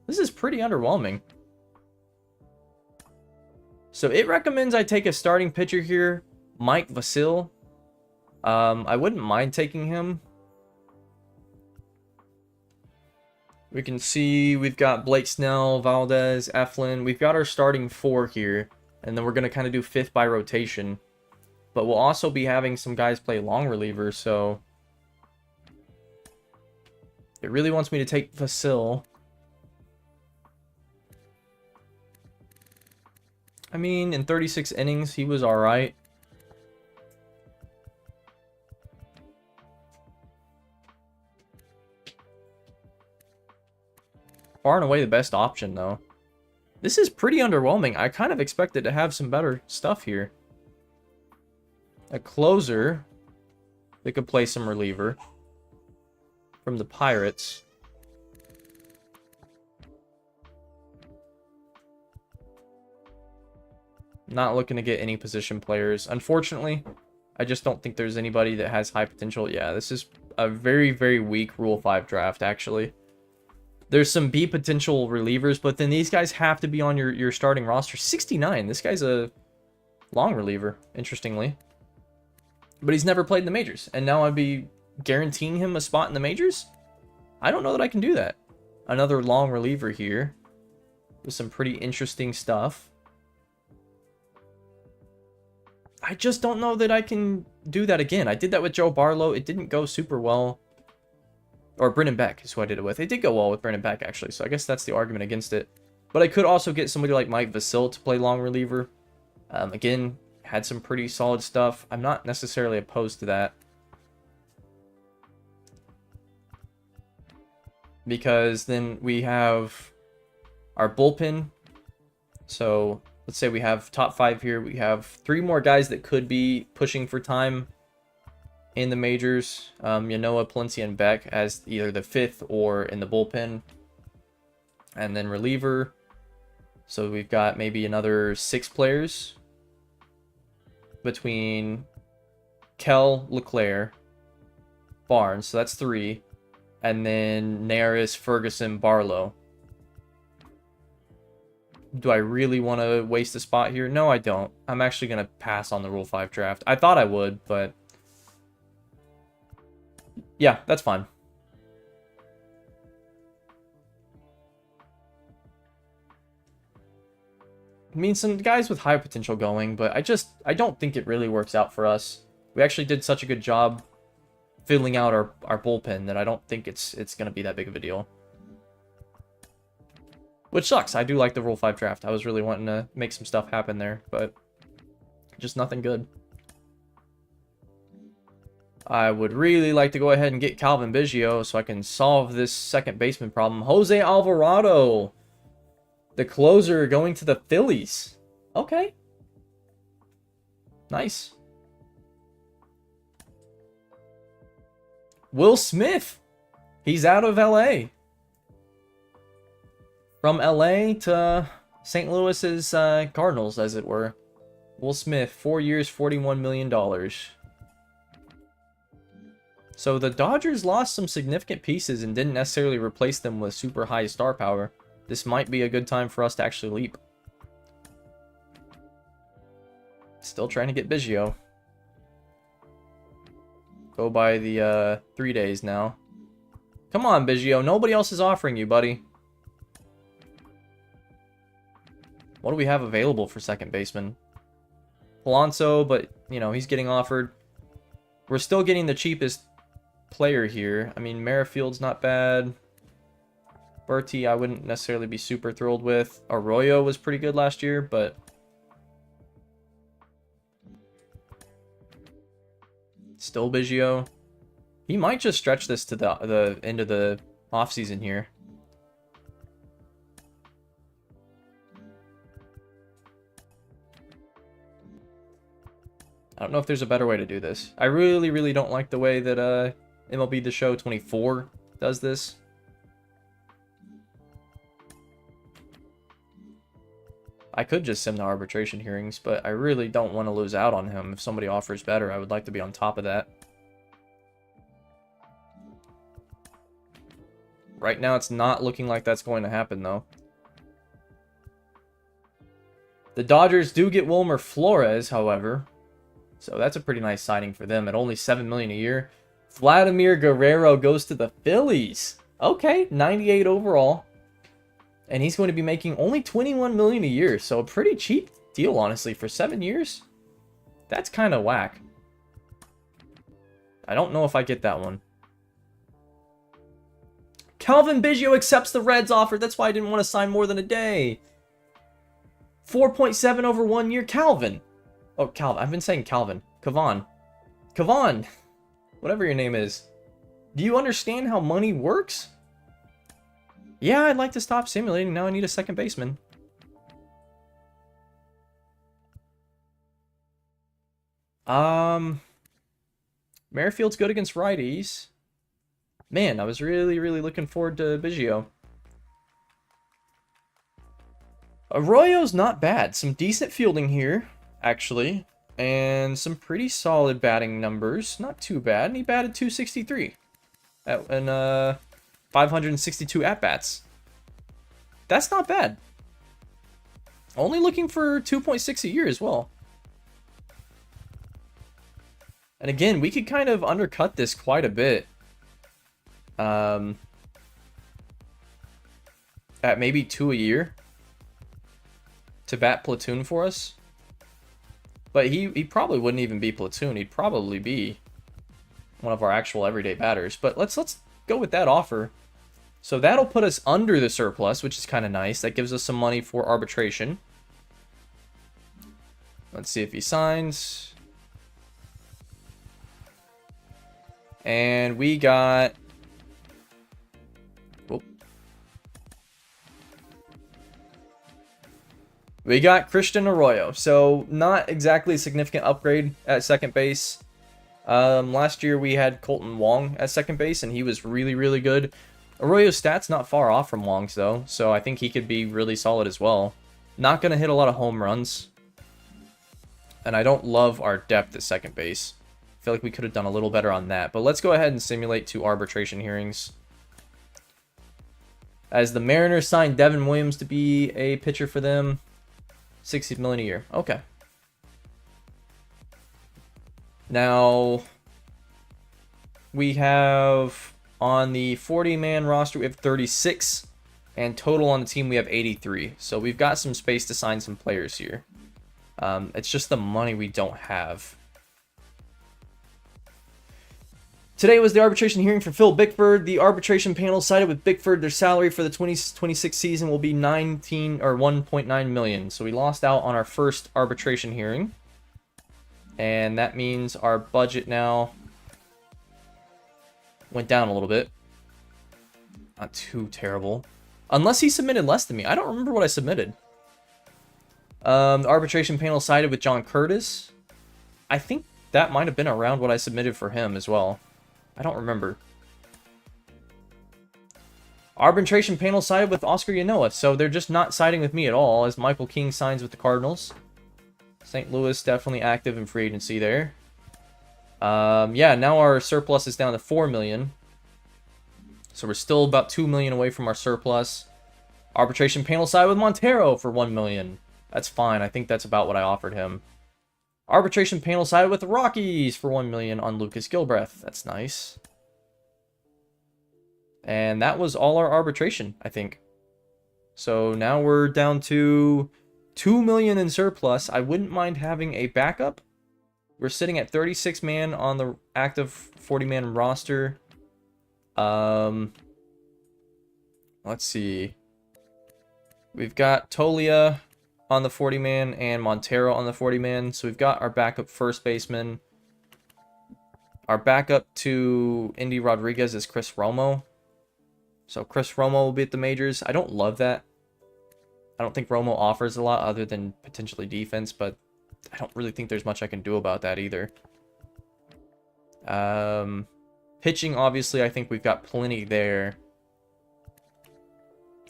This is pretty underwhelming. So it recommends I take a starting pitcher here, Mike Vasil. I wouldn't mind taking him. We can see we've got Blake Snell, Valdez, Eflin. We've got our starting 4 here. And then we're going to kind of do 5th by rotation. But we'll also be having some guys play long relievers, so it really wants me to take Vasil. I mean, in 36 innings, he was alright. Far and away the best option, though. This is pretty underwhelming. I kind of expected to have some better stuff here. A closer that could play some reliever from the Pirates. Not looking to get any position players. Unfortunately, I just don't think there's anybody that has high potential. Yeah, this is a very, very weak Rule 5 draft, actually. There's some B potential relievers, but then these guys have to be on your starting roster. 69. This guy's a long reliever, interestingly. But he's never played in the majors. And now I'd be guaranteeing him a spot in the majors? I don't know that I can do that. Another long reliever here with some pretty interesting stuff. I just don't know that I can do that again. I did that with Joe Barlow. It didn't go super well. Or Brennan Beck is who I did it with. It did go well with Brennan Beck, actually. So I guess that's the argument against it. But I could also get somebody like Mike Vasil to play long reliever. Again, had some pretty solid stuff. I'm not necessarily opposed to that. Because then we have our bullpen. So let's say we have top 5 here. We have 3 more guys that could be pushing for time in the majors. Yanoa, Palencia, and Beck as either the 5th or in the bullpen. And then reliever. So we've got maybe another 6 players between Kell, Leclerc, Barnes. So that's 3. And then Neris, Ferguson, Barlow. Do I really want to waste a spot here? No, I don't. I'm actually going to pass on the Rule 5 draft. I thought I would, but yeah, that's fine. I mean, some guys with high potential going, but I don't think it really works out for us. We actually did such a good job filling out our bullpen that I don't think it's going to be that big of a deal. Which sucks. I do like the Rule 5 draft. I was really wanting to make some stuff happen there, but just nothing good. I would really like to go ahead and get Calvin Biggio so I can solve this second baseman problem. Jose Alvarado, the closer, going to the Phillies. Okay. Nice. Will Smith. He's out of LA. From LA to St. Louis's Cardinals, as it were. Will Smith, 4 years, $41 million. So the Dodgers lost some significant pieces and didn't necessarily replace them with super high star power. This might be a good time for us to actually leap. Still trying to get Biggio. Go by the 3 days now. Come on, Biggio. Nobody else is offering you, buddy. What do we have available for second baseman? Alonso, but, you know, he's getting offered. We're still getting the cheapest player here. I mean, Merrifield's not bad. Bertie, I wouldn't necessarily be super thrilled with. Arroyo was pretty good last year, but still Biggio. He might just stretch this to the end of the offseason here. I don't know if there's a better way to do this. I really, really don't like the way that MLB The Show 24 does this. I could just sim the arbitration hearings, but I really don't want to lose out on him. If somebody offers better, I would like to be on top of that. Right now, it's not looking like that's going to happen, though. The Dodgers do get Wilmer Flores, however. So that's a pretty nice signing for them at only $7 million a year. Vladimir Guerrero goes to the Phillies. Okay, 98 overall. And he's going to be making only $21 million a year. So a pretty cheap deal, honestly, for 7 years. That's kind of whack. I don't know if I get that one. Calvin Biggio accepts the Reds offer. That's why I didn't want to sign more than a day. 4.7 over 1 year. Calvin. Oh, Calvin. I've been saying Calvin. Kavan. Kavan. Whatever your name is. Do you understand how money works? Yeah, I'd like to stop simulating. Now I need a second baseman. Merrifield's good against righties. Man, I was really, really looking forward to Biggio. Arroyo's not bad. Some decent fielding here, actually. And some pretty solid batting numbers. Not too bad. And he batted 263. And 562 at-bats. That's not bad. Only looking for 2.6 a year as well. And again, we could kind of undercut this quite a bit. At maybe 2 a year. To bat platoon for us. But he probably wouldn't even be platoon. He'd probably be one of our actual everyday batters. But let's go with that offer. So that'll put us under the surplus, which is kind of nice. That gives us some money for arbitration. Let's see if he signs. And we got... Whoop. We got Christian Arroyo. So not exactly a significant upgrade at second base. Last year we had Colton Wong at second base, and he was really, really good. Arroyo's stats not far off from Wong's, though, so I think he could be really solid as well. Not going to hit a lot of home runs. And I don't love our depth at second base. I feel like we could have done a little better on that. But let's go ahead and simulate 2 arbitration hearings. As the Mariners signed Devin Williams to be a pitcher for them. $60 million a year. Okay. Now, we have... On the 40-man roster, we have 36, and total on the team, we have 83. So we've got some space to sign some players here. It's just the money we don't have. Today was the arbitration hearing for Phil Bickford. The arbitration panel sided with Bickford. Their salary for the 2026 season will be 1.9 million. So we lost out on our first arbitration hearing. And that means our budget now... went down a little bit. Not too terrible. Unless he submitted less than me. I don't remember what I submitted. The arbitration panel sided with John Curtis. I think that might have been around what I submitted for him as well. I don't remember. Arbitration panel sided with Oscar Yanoa. So they're just not siding with me at all, as Michael King signs with the Cardinals. St. Louis definitely active in free agency there. Yeah, now our surplus is down to 4 million. So we're still about 2 million away from our surplus. Arbitration panel side with Montero for 1 million. That's fine. I think that's about what I offered him. Arbitration panel side with the Rockies for 1 million on Lucas Gilbreth. That's nice. And that was all our arbitration, I think. So now we're down to 2 million in surplus. I wouldn't mind having a backup. We're sitting at 36 man on the active 40-man roster. Let's see. We've got Tolia on the 40-man and Montero on the 40-man. So we've got our backup first baseman. Our backup to Indy Rodriguez is Chris Romo. So Chris Romo will be at the majors. I don't love that. I don't think Romo offers a lot other than potentially defense, but I don't really think there's much I can do about that either. Pitching, obviously, I think we've got plenty there.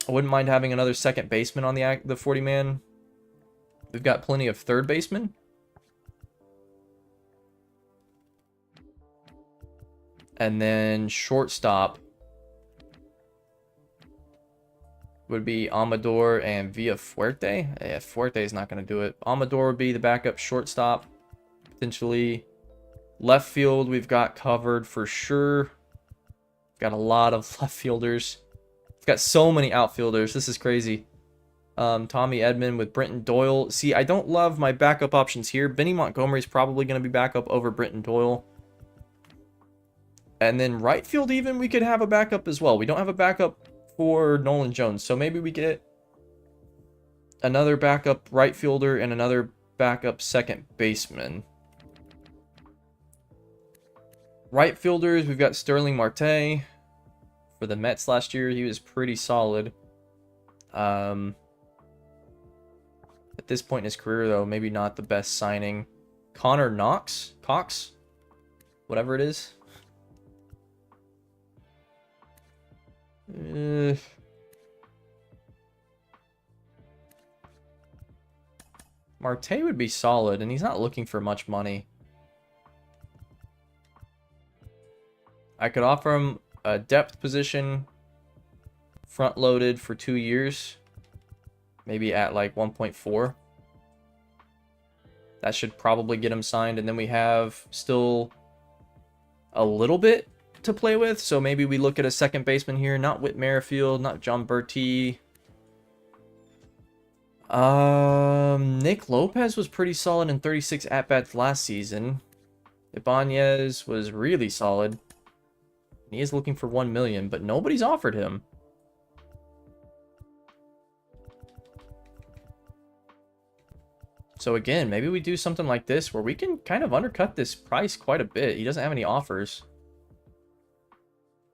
I wouldn't mind having another second baseman on the 40-man. We've got plenty of third baseman. And then shortstop would be Amador and Villafuerte. Yeah, Fuerte is not going to do it. Amador would be the backup shortstop, potentially. Left field, we've got covered for sure. Got a lot of left fielders. We've got so many outfielders. This is crazy. Tommy Edman with Brenton Doyle. See, I don't love my backup options here. Benny Montgomery is probably going to be backup over Brenton Doyle. And then right field even, we could have a backup as well. We don't have a backup for Nolan Jones. So maybe we get another backup right fielder and another backup second baseman. Right fielders, we've got Sterling Marte for the Mets last year. He was pretty solid. At this point in his career, though, maybe not the best signing. Connor Cox, whatever it is. Marte would be solid, and he's not looking for much money. I could offer him a depth position, front-loaded for 2 years. Maybe at like 1.4. That should probably get him signed. And then we have still a little bit to play with. So maybe we look at a second baseman here. Not Whit Merrifield, not John Bertie. Nick Lopez was pretty solid in 36 at-bats last season. Ibanez was really solid. He is looking for 1 million, but nobody's offered him. So again, maybe we do something like this where we can kind of undercut this price quite a bit. He doesn't have any offers.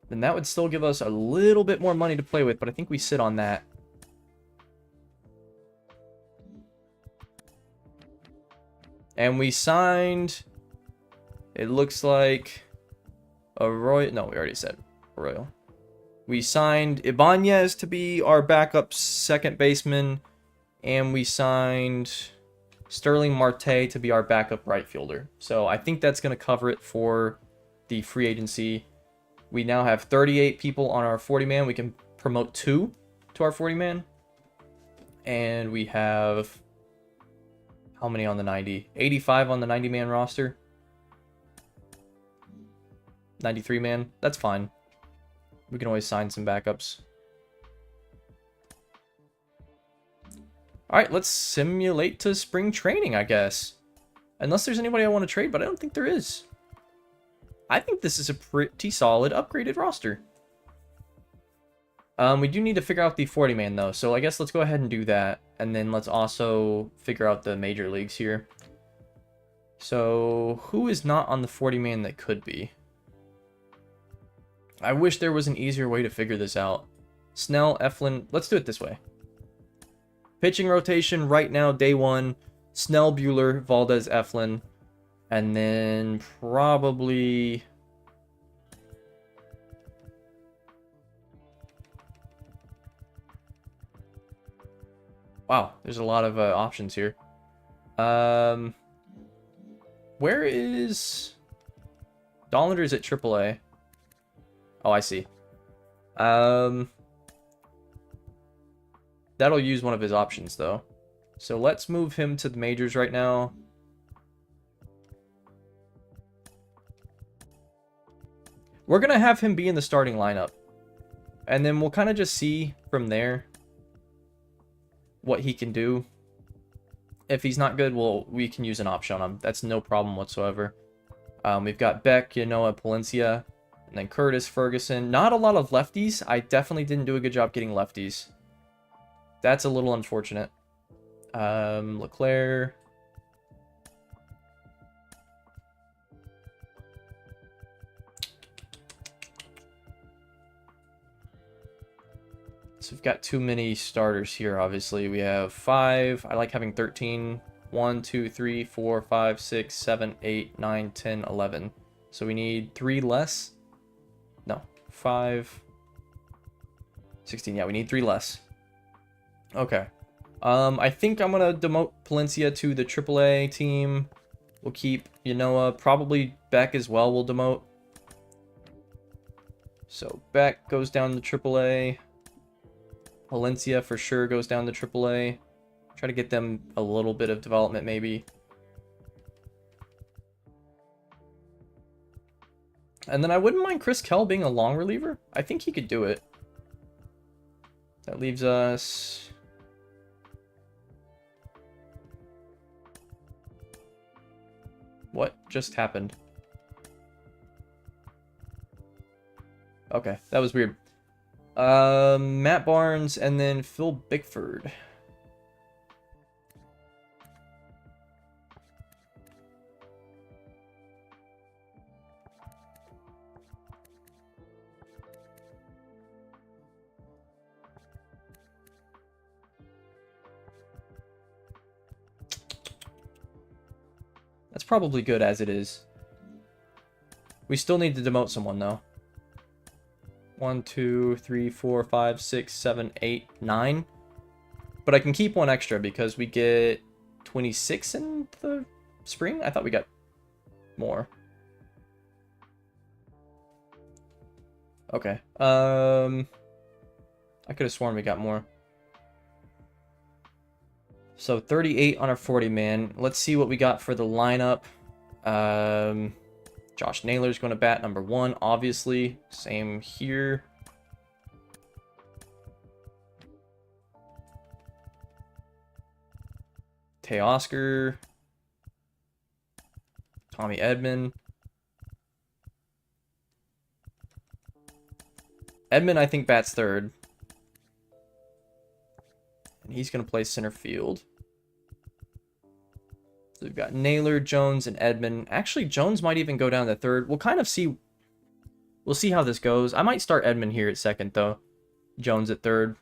Then that would still give us a little bit more money to play with, but I think we sit on that. And we signed, it looks like, Arroyo. No, we already said Arroyo. We signed Ibanez to be our backup second baseman, and we signed Sterling Marte to be our backup right fielder. So I think that's going to cover it for the free agency. We now have 38 people on our 40-man. We can promote 2 to our 40-man. And we have... how many on the 90? 85 on the 90-man roster. 93-man. That's fine. We can always sign some backups. Alright, let's simulate to spring training, I guess. Unless there's anybody I want to trade, but I don't think there is. I think this is a pretty solid upgraded roster. We do need to figure out the 40-man, though. So I guess let's go ahead and do that. And then let's also figure out the major leagues here. So, who is not on the 40-man that could be? I wish there was an easier way to figure this out. Snell, Eflin. Let's do it this way. Pitching rotation right now, day 1. Snell, Buehler, Valdez, Eflin. And then probably... wow, there's a lot of options here. Where is... Dollander's at AAA. Oh, I see. That'll use one of his options, though. So let's move him to the majors right now. We're going to have him be in the starting lineup. And then we'll kind of just see from there what he can do. If he's not good, we can use an option on him. That's no problem whatsoever. We've got Beck, Yanoa, Palencia, and then Curtis, Ferguson. Not a lot of lefties. I definitely didn't do a good job getting lefties. That's a little unfortunate. Leclerc. So we've got too many starters here, obviously. We have 5. I like having 13. 1, 2, 3, 4, 5, 6, 7, 8, 9, 10, 11. So we need 3 less. No, 5. 16. Yeah, we need 3 less. Okay. I think I'm going to demote Palencia to the AAA team. We'll keep Yanoa. Probably Beck as well we'll demote. So Beck goes down to AAA. Palencia for sure goes down to AAA. Try to get them a little bit of development maybe. And then I wouldn't mind Chris Kell being a long reliever. I think he could do it. That leaves us... what just happened? Okay, that was weird. Matt Barnes and then Phil Bickford. That's probably good as it is. We still need to demote someone though. 1, 2, 3, 4, 5, 6, 7, 8, 9. But I can keep one extra because we get 26 in the spring? I thought we got more. Okay. I could have sworn we got more. So 38 on our 40-man. Let's see what we got for the lineup. Josh Naylor's going to bat number 1, obviously. Same here. Teoscar. Tommy Edman. Edman, I think, bats 3rd. And he's going to play center field. So we've got Naylor, Jones, and Edman. Actually, Jones might even go down to 3rd. We'll kind of see. We'll see how this goes. I might start Edman here at 2nd, though. Jones at 3rd.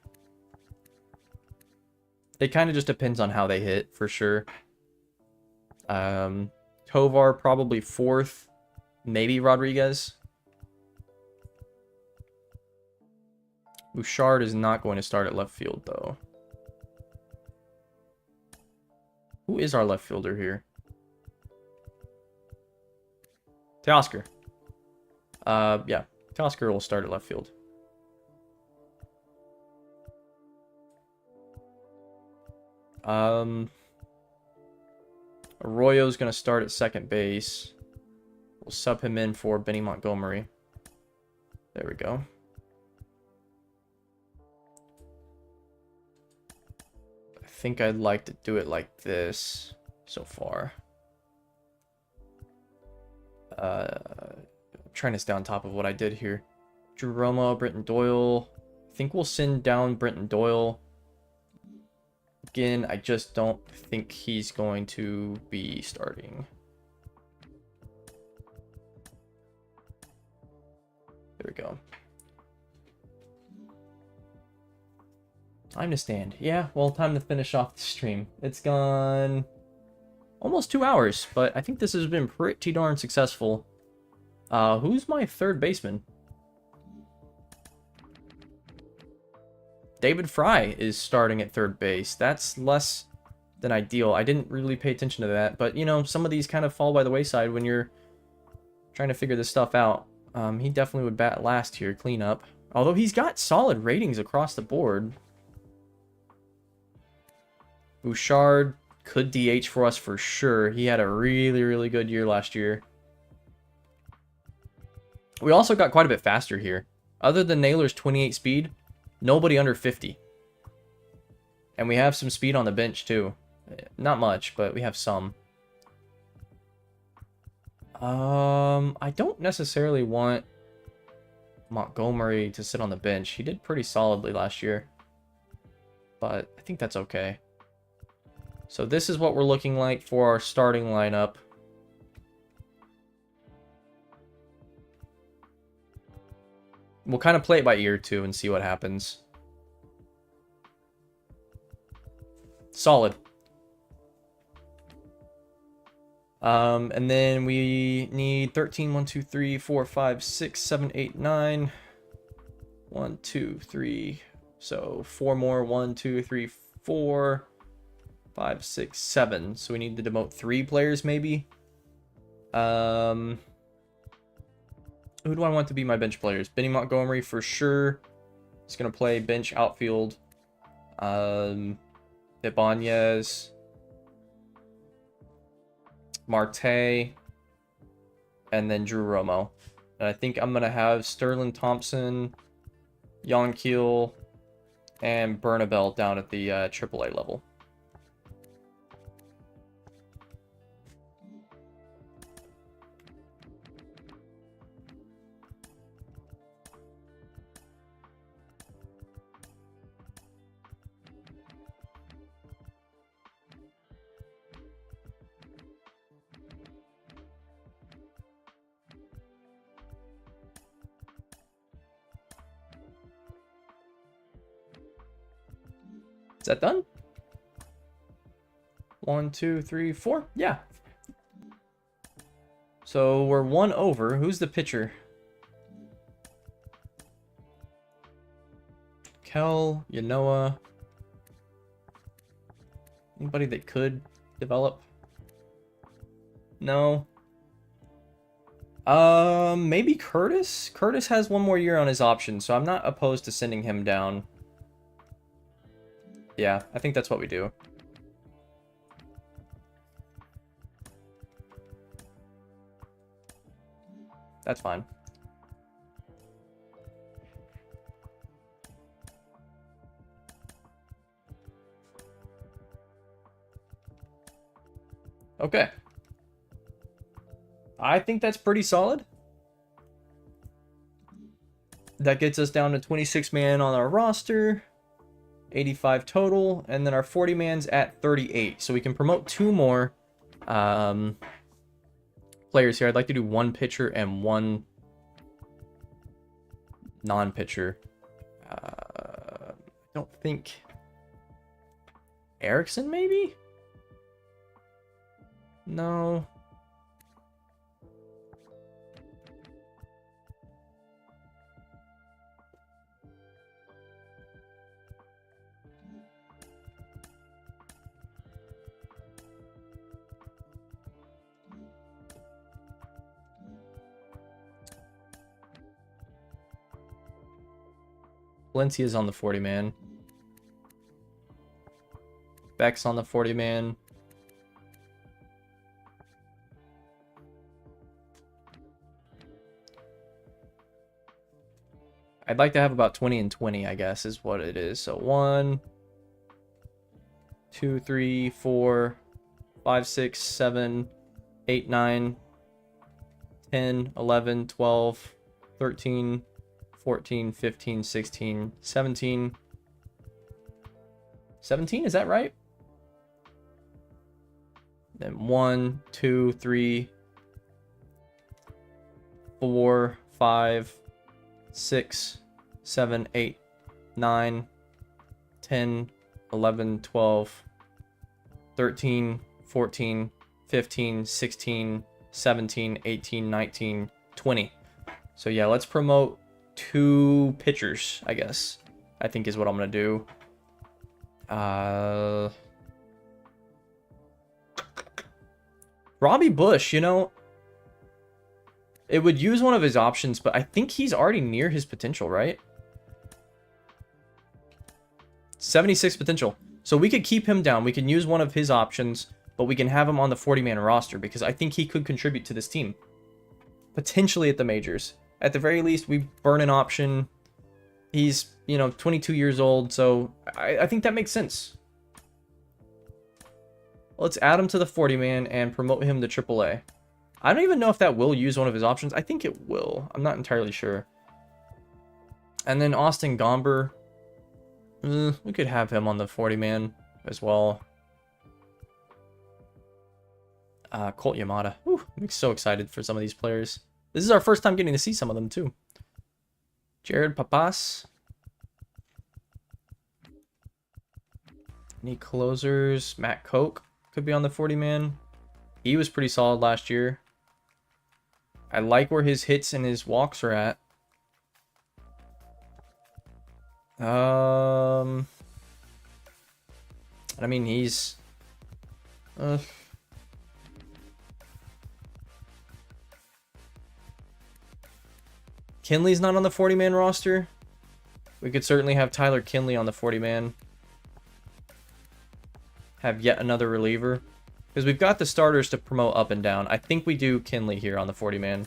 It kind of just depends on how they hit, for sure. Tovar probably 4th. Maybe Rodriguez. Bouchard is not going to start at left field, though. Who is our left fielder here? Teoscar. Yeah. Teoscar will start at left field. Arroyo's going to start at second base. We'll sub him in for Benny Montgomery. There we go. I think I'd like to do it like this so far. I'm trying to stay on top of what I did here. Drew Romo, Brenton Doyle. I think we'll send down Brenton Doyle. Again, I just don't think he's going to be starting. There we go. Time to stand. Yeah, well, time to finish off the stream. It's gone almost 2 hours, but I think this has been pretty darn successful. Who's my third baseman? David Fry is starting at third base. That's less than ideal. I didn't really pay attention to that, but, you know, some of these kind of fall by the wayside when you're trying to figure this stuff out. He definitely would bat last here, clean up. Although he's got solid ratings across the board. Bouchard could DH for us for sure. He had a really, really good year last year. We also got quite a bit faster here. Other than Naylor's 28 speed, nobody under 50. And we have some speed on the bench too. Not much, but we have some. I don't necessarily want Montgomery to sit on the bench. He did pretty solidly last year. But I think that's okay. So this is what we're looking like for our starting lineup. We'll kind of play it by ear too and see what happens. Solid. And then we need 13, 1, 2, 3, 4, 5, 6, 7, 8, 9. 1, 2, 3. So 4 more. 1, 2, 3, 4, 5, 6, 7. So we need to demote 3 players maybe. Who do I want to be my bench players? Benny Montgomery for sure. He's going to play bench outfield. Ibanez. Marte. And then Drew Romo. And I think I'm going to have Sterling Thompson, Yonkeel, and Bernabel down at the AAA level. Is that done? 1, 2, 3, 4. Yeah. So we're 1 over. Who's the pitcher? Kel, Yanoa. Anybody that could develop? No. Maybe Curtis? Curtis has 1 more year on his option, so I'm not opposed to sending him down. Yeah, I think that's what we do. That's fine. Okay. I think that's pretty solid. That gets us down to 26 man on our roster. 85 total. And then our 40 man's at 38. So we can promote 2 more players here. I'd like to do 1 pitcher and 1 non-pitcher. I don't think... Erickson, maybe? No. Valencia's on the 40 man. Beck's on the 40 man. I'd like to have about 20 and 20, I guess, is what it is. So 1, 2, 3, 4, 5, 6, 7, 8, 9, 10, 11, 12, 13, 14, 15, 16, 17. 17, is that right? Then 1, 2, 3, 4, 5, 6, 7, 8, 9, 10, 11, 12, 13, 14, 15, 16, 17, 18, 19, 20. So yeah, let's promote 2 pitchers, I guess. I think is what I'm going to do. Robbie Bush, you know, it would use one of his options, but I think he's already near his potential, right? 76 potential. So we could keep him down. We can use one of his options, but we can have him on the 40-man roster because I think he could contribute to this team. Potentially at the majors. At the very least, we burn an option. He's, you know, 22 years old, so I think that makes sense. Let's add him to the 40-man and promote him to AAA. I don't even know if that will use one of his options. I think it will. I'm not entirely sure. And then Austin Gomber. We could have him on the 40-man as well. Colt Yamada. Whew, I'm so excited for some of these players. This is our first time getting to see some of them, too. Jared Papas. Any closers? Matt Koch could be on the 40-man. He was pretty solid last year. I like where his hits and his walks are at. I mean, he's... Kinley's not on the 40-man roster. We could certainly have Tyler Kinley on the 40-man. Have yet another reliever. Because we've got the starters to promote up and down. I think we do Kinley here on the 40-man.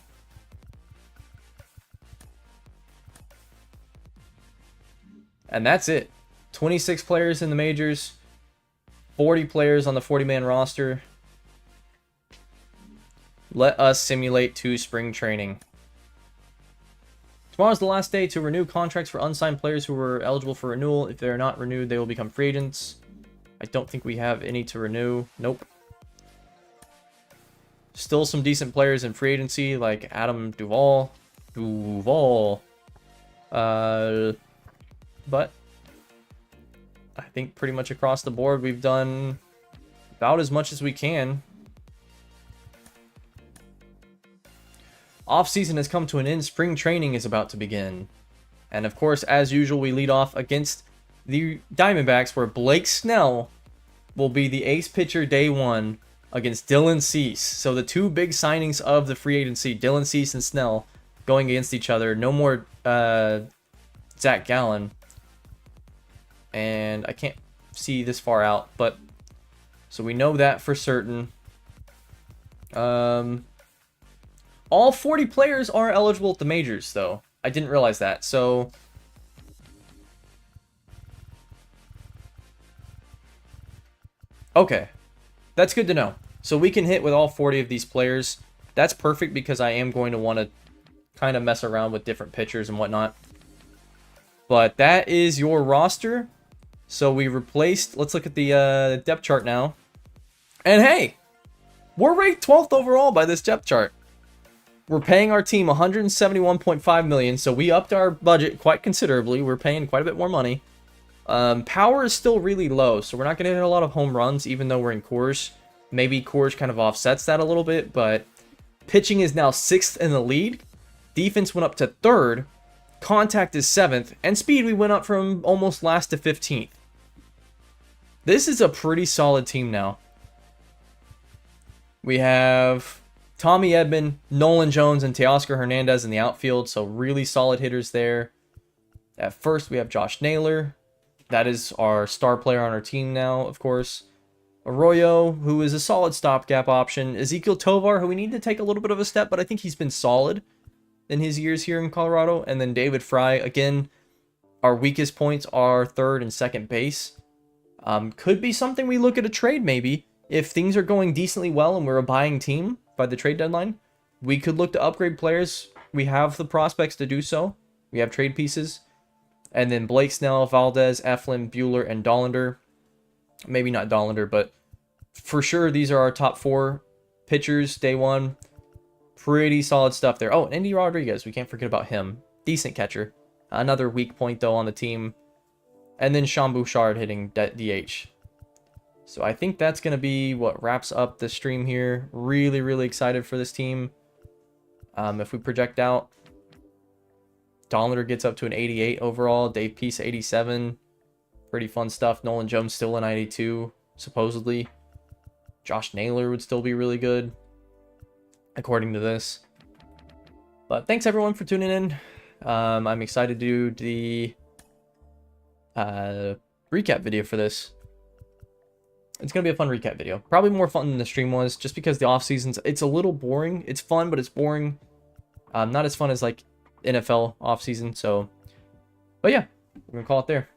And that's it. 26 players in the majors. 40 players on the 40-man roster. Let us simulate 2 spring training. Tomorrow's the last day to renew contracts for unsigned players who were eligible for renewal. If they're not renewed, they will become free agents. I don't think we have any to renew. Nope. Still some decent players in free agency, like Adam Duvall. But I think pretty much across the board, we've done about as much as we can. Off-season has come to an end. Spring training is about to begin. And of course, as usual, we lead off against the Diamondbacks, where Blake Snell will be the ace pitcher day one against Dylan Cease. So the two big signings of the free agency, Dylan Cease and Snell, going against each other. No more Zach Gallen. And I can't see this far out, but so we know that for certain. All 40 players are eligible at the majors, though. I didn't realize that. So okay, that's good to know. So we can hit with all 40 of these players. That's perfect because I am going to want to kind of mess around with different pitchers and whatnot. But that is your roster. So we replaced, let's look at the depth chart now. And hey, we're ranked 12th overall by this depth chart. We're paying our team $171.5 million, so we upped our budget quite considerably. We're paying quite a bit more money. Power is still really low, so we're not going to hit a lot of home runs, even though we're in Coors. Maybe Coors kind of offsets that a little bit, but pitching is now 6th in the league. Defense went up to 3rd. Contact is 7th. And speed, we went up from almost last to 15th. This is a pretty solid team now. We have Tommy Edman, Nolan Jones, and Teoscar Hernandez in the outfield, so really solid hitters there. At first, we have Josh Naylor. That is our star player on our team now, of course. Arroyo, who is a solid stopgap option. Ezekiel Tovar, who we need to take a little bit of a step, but I think he's been solid in his years here in Colorado. And then David Fry, again, our weakest points are 3rd and 2nd base. Could be something we look at a trade maybe. If things are going decently well and we're a buying team by the trade deadline, we could look to upgrade players. We have the prospects to do so. We have trade pieces. And then Blake Snell, Valdez, Eflin, Bueller, and Dollander. Maybe not Dollander, but for sure these are our top 4 pitchers day one. Pretty solid stuff there. Oh, and Andy Rodriguez. We can't forget about him. Decent catcher. Another weak point, though, on the team. And then Sean Bouchard hitting DH. So I think that's going to be what wraps up the stream here. Really, really excited for this team. If we project out, Dollander gets up to an 88 overall. Dave Peace, 87. Pretty fun stuff. Nolan Jones still a 92, supposedly. Josh Naylor would still be really good, according to this. But thanks, everyone, for tuning in. I'm excited to do the recap video for this. It's going to be a fun recap video. Probably more fun than the stream was, just because the off-season's, it's a little boring. It's fun, but it's boring. Not as fun as, like, NFL off-season, so... But yeah, we're going to call it there.